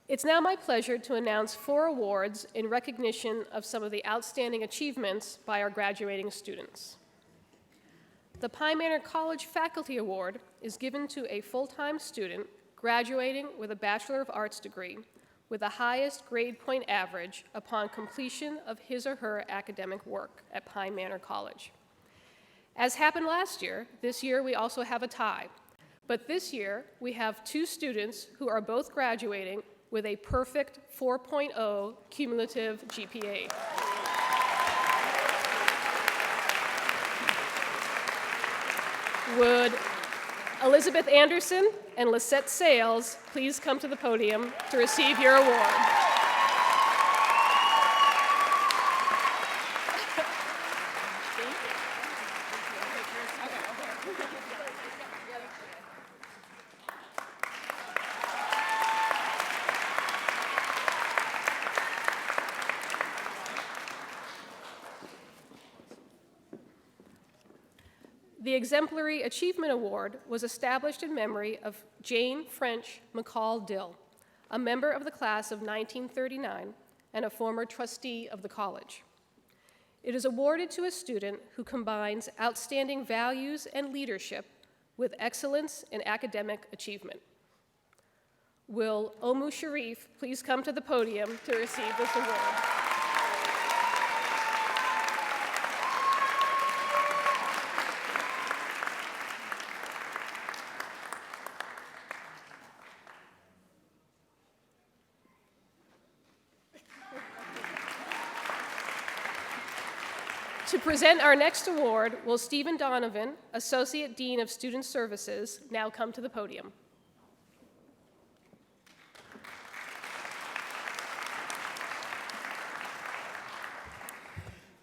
Speaker 3: It's now my pleasure to announce 4 awards in recognition of some of the outstanding achievements by our graduating students. The Pine Manor College Faculty Award is given to a full-time student graduating with a Bachelor of Arts degree with the highest grade point average upon completion of his or her academic work at Pine Manor College. As happened last year, this year we also have a tie. But this year, we have 2 students who are both graduating with a perfect 4.0 cumulative GPA. Would Elizabeth Anderson and Lisette Sales please come to the podium to receive your award? The Exemplary Achievement Award was established in memory of Jane French McCall Dill, a member of the class of 1939 and a former trustee of the college. It is awarded to a student who combines outstanding values and leadership with excellence in academic achievement. Will Omu Sharif please come to the podium to receive this award? To present our next award, will Stephen Donovan, Associate Dean of Student Services, now come to the podium.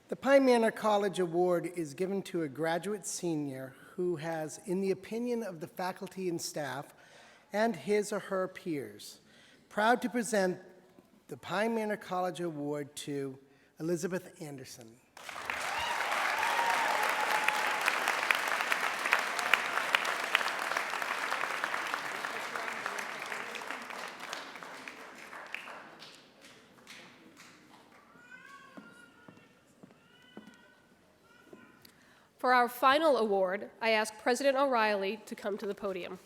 Speaker 12: The Pine Manor College Award is given to a graduate senior who has, in the opinion of the faculty and staff, and his or her peers. Proud to present the Pine Manor College Award to Elizabeth Anderson.
Speaker 3: For our final award, I ask President O'Reilly to come to the podium.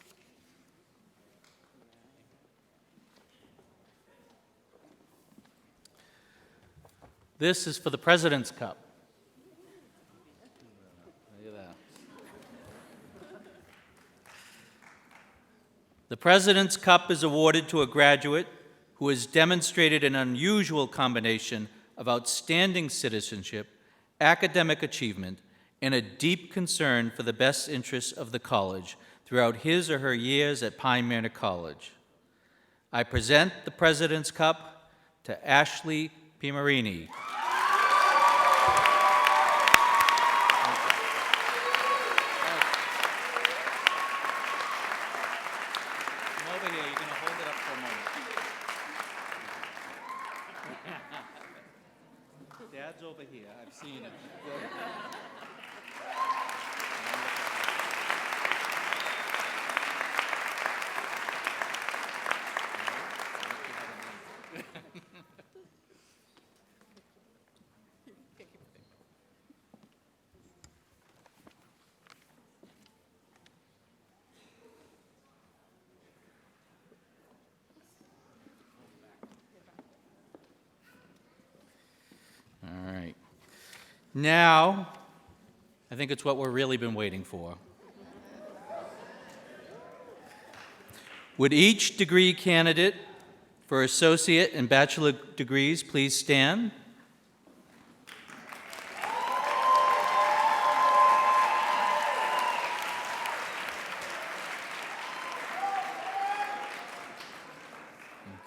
Speaker 2: This is for the President's Cup. Look at that. The President's Cup is awarded to a graduate who has demonstrated an unusual combination of outstanding citizenship, academic achievement, and a deep concern for the best interests of the college throughout his or her years at Pine Manor College. I present the President's Cup to Ashley Pimarini. Come over here, you're going to hold it up for a moment. Dad's over here, I've seen him. All right. Now, I think it's what we've really been waiting for. Would each degree candidate for associate and bachelor degrees please stand?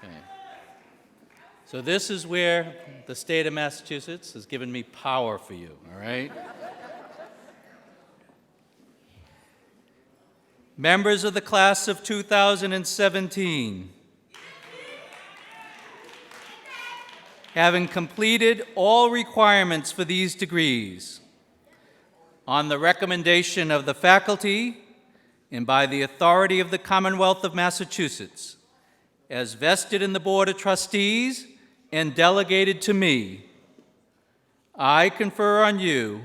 Speaker 2: Okay. So this is where the state of Massachusetts has given me power for you, all right? Members of the class of 2017, having completed all requirements for these degrees, on the recommendation of the faculty and by the authority of the Commonwealth of Massachusetts, as vested in the Board of Trustees and delegated to me, I confer on you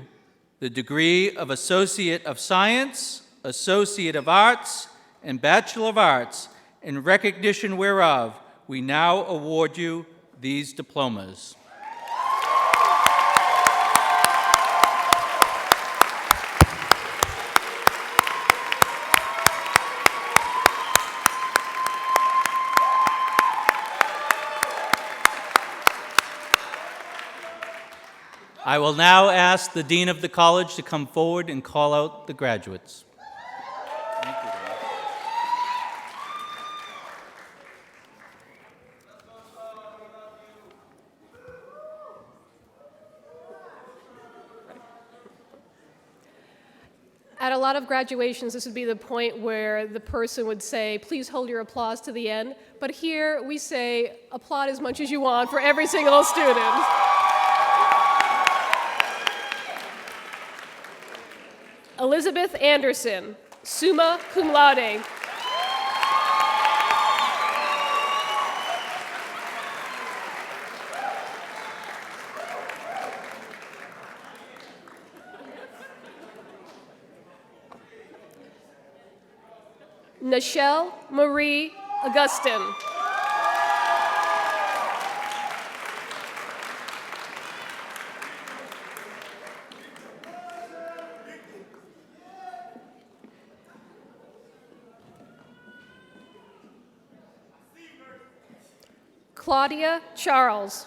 Speaker 2: the degree of Associate of Science, Associate of Arts, and Bachelor of Arts, in recognition whereof we now award you these diplomas. I will now ask the Dean of the College to come forward and call out the graduates. Thank you, Dad.
Speaker 3: At a lot of graduations, this would be the point where the person would say, please hold your applause to the end. But here we say, applaud as much as you want for every single student. Elizabeth Anderson, summa cum laude. Nichelle Marie Augustin. Claudia Charles.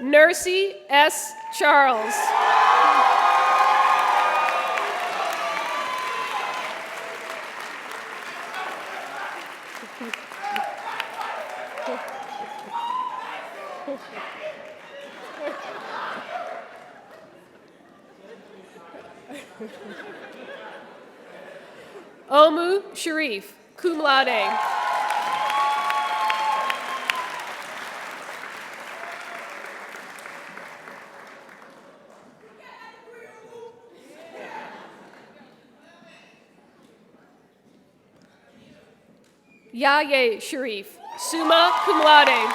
Speaker 3: Nursey S. Charles. Omu Sharif, cum laude. Yaye Sharif, summa cum laude.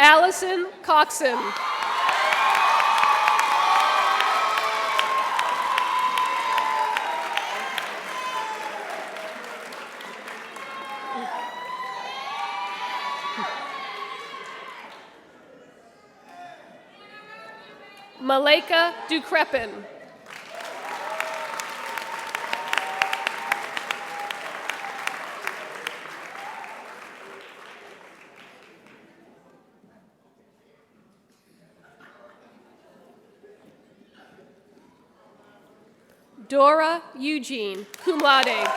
Speaker 3: Allison Coxon. Maleka Ducrepin. Dora Eugene, cum laude.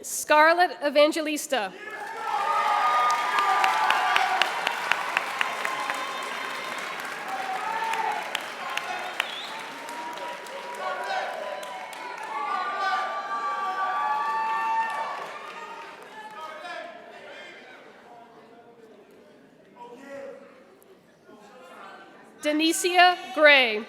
Speaker 3: Scarlett Evangelista. Denicia Gray.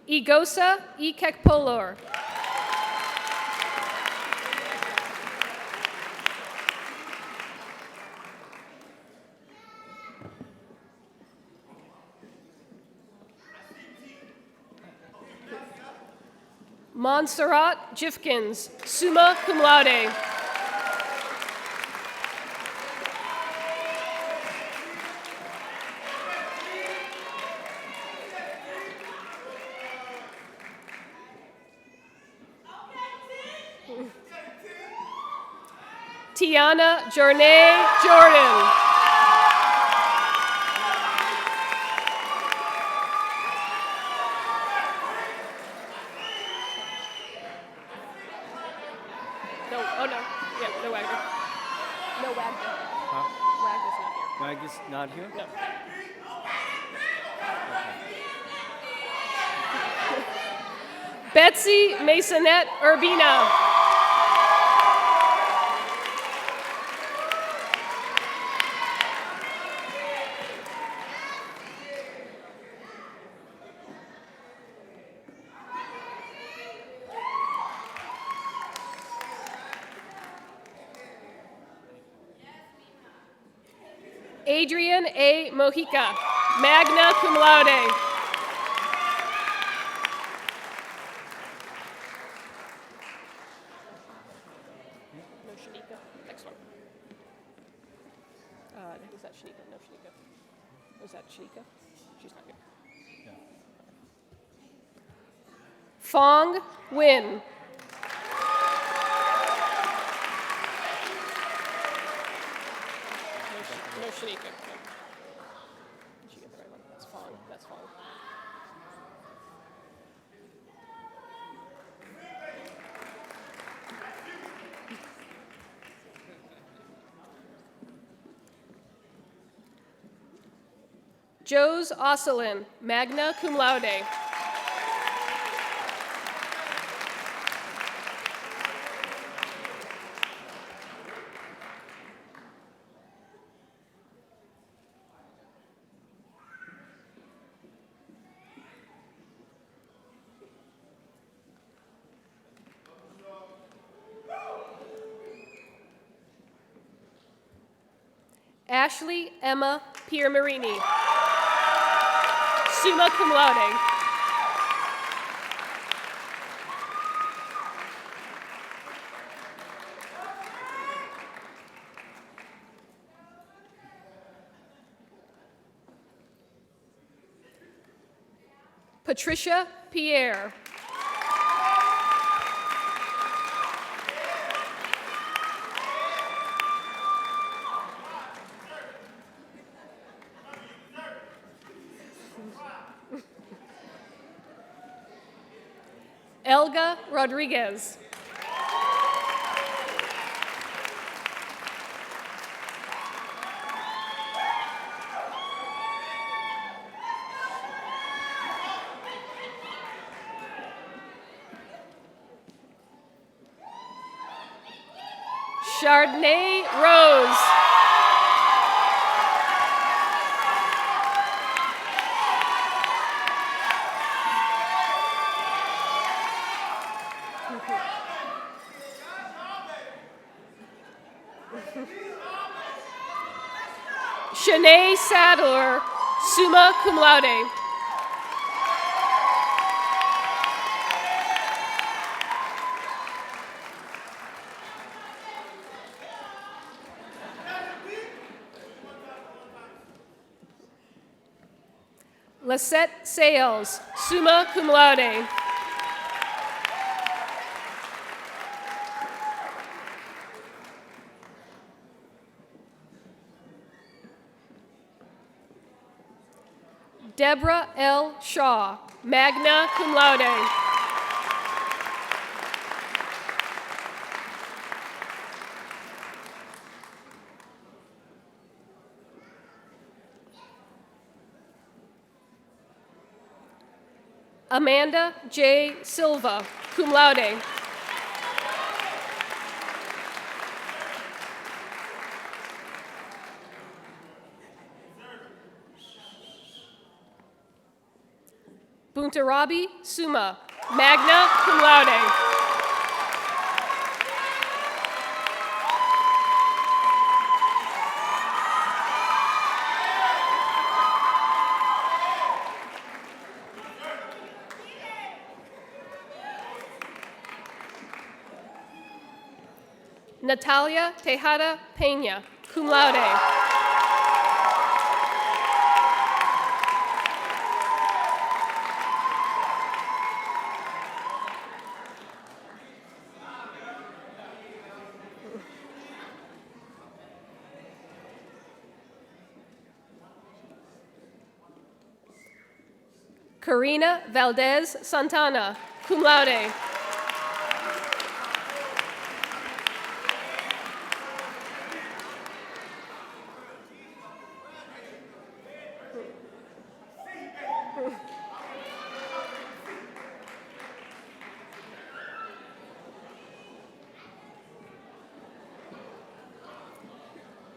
Speaker 3: Igosa Ikekpolor. Montserrat Jifkins, summa cum laude. Tiana Jornay Jordan. No, oh no. Yeah, no Wagner. No Wagner.
Speaker 1: Huh?
Speaker 3: Wagner's not here.
Speaker 1: Mag is not here?
Speaker 3: No. Betsy Masonette Urbina. Adrian A. Mojica, magna cum laude. No Shanika. Next one. Is that Shanika? No Shanika. Is that Shanika? She's not here. Fong Win. No Shanika. No. Did she get the right one? That's Fong. That's Fong. Jose Osselin, magna cum laude. Ashley Emma Piermarini, summa cum laude. Patricia Pierre. Elga Rodriguez. Chardonnay Rose. Shanae Sadler, summa cum laude. Lisette Sales, summa cum laude. Deborah L. Shaw, magna cum laude. Amanda J. Silva, cum laude. Buntarabi Summa, magna cum laude. Natalia Tejada Peña, cum laude. Karina Valdez Santana, cum laude.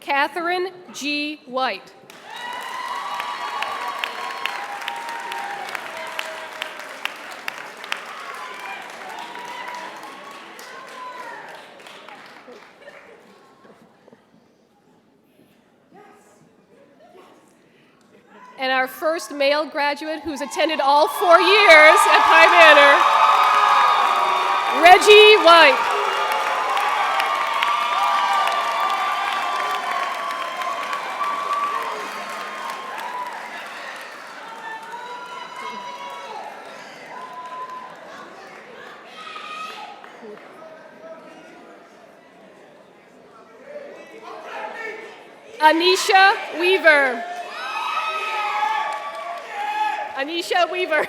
Speaker 3: Catherine G. White. And our first male graduate who's attended all 4 years at Pine Manor, Reggie White. Anisha Weaver. Anisha Weaver.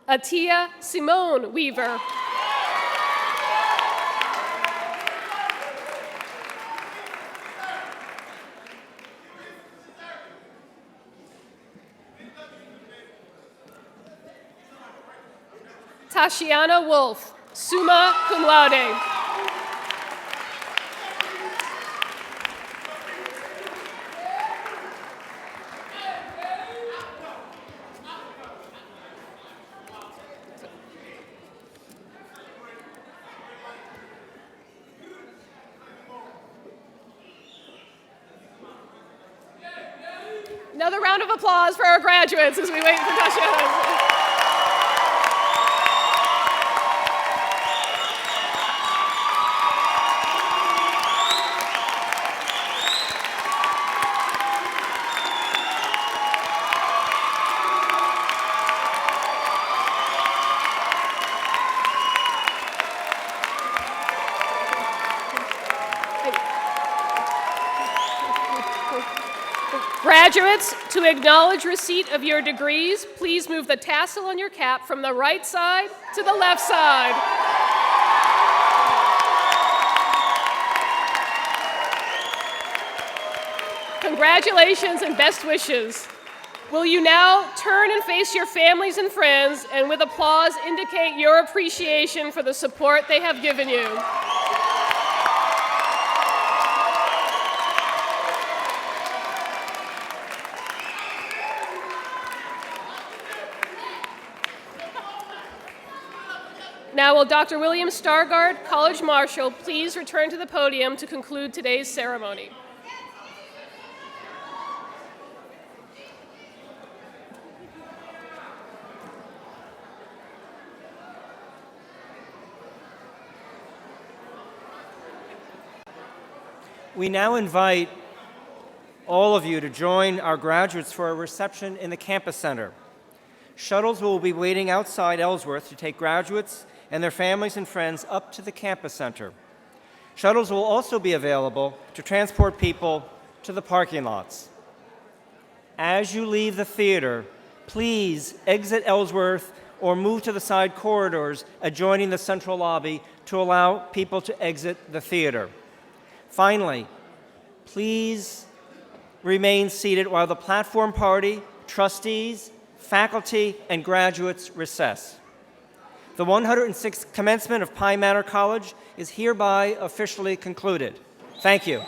Speaker 3: Atia Simone Weaver. Tashiana Wolf, summa cum laude. round of applause for our graduates as we wait for Tasha. Graduates, to acknowledge receipt of your degrees, please move the tassel on your cap from the right side to the left side. Congratulations and best wishes. Will you now turn and face your families and friends and with applause indicate your appreciation for the support they have given you? Now, will Dr. William Stargard, College Marshal, please return to the podium to conclude today's ceremony?
Speaker 1: We now invite all of you to join our graduates for a reception in the campus center. Shuttles will be waiting outside Ellsworth to take graduates and their families and friends up to the campus center. Shuttles will also be available to transport people to the parking lots. As you leave the theater, please exit Ellsworth or move to the side corridors adjoining the central lobby to allow people to exit the theater. Finally, please remain seated while the platform party, trustees, faculty, and graduates recess. The 106th commencement of Pine Manor College is hereby officially concluded. Thank you.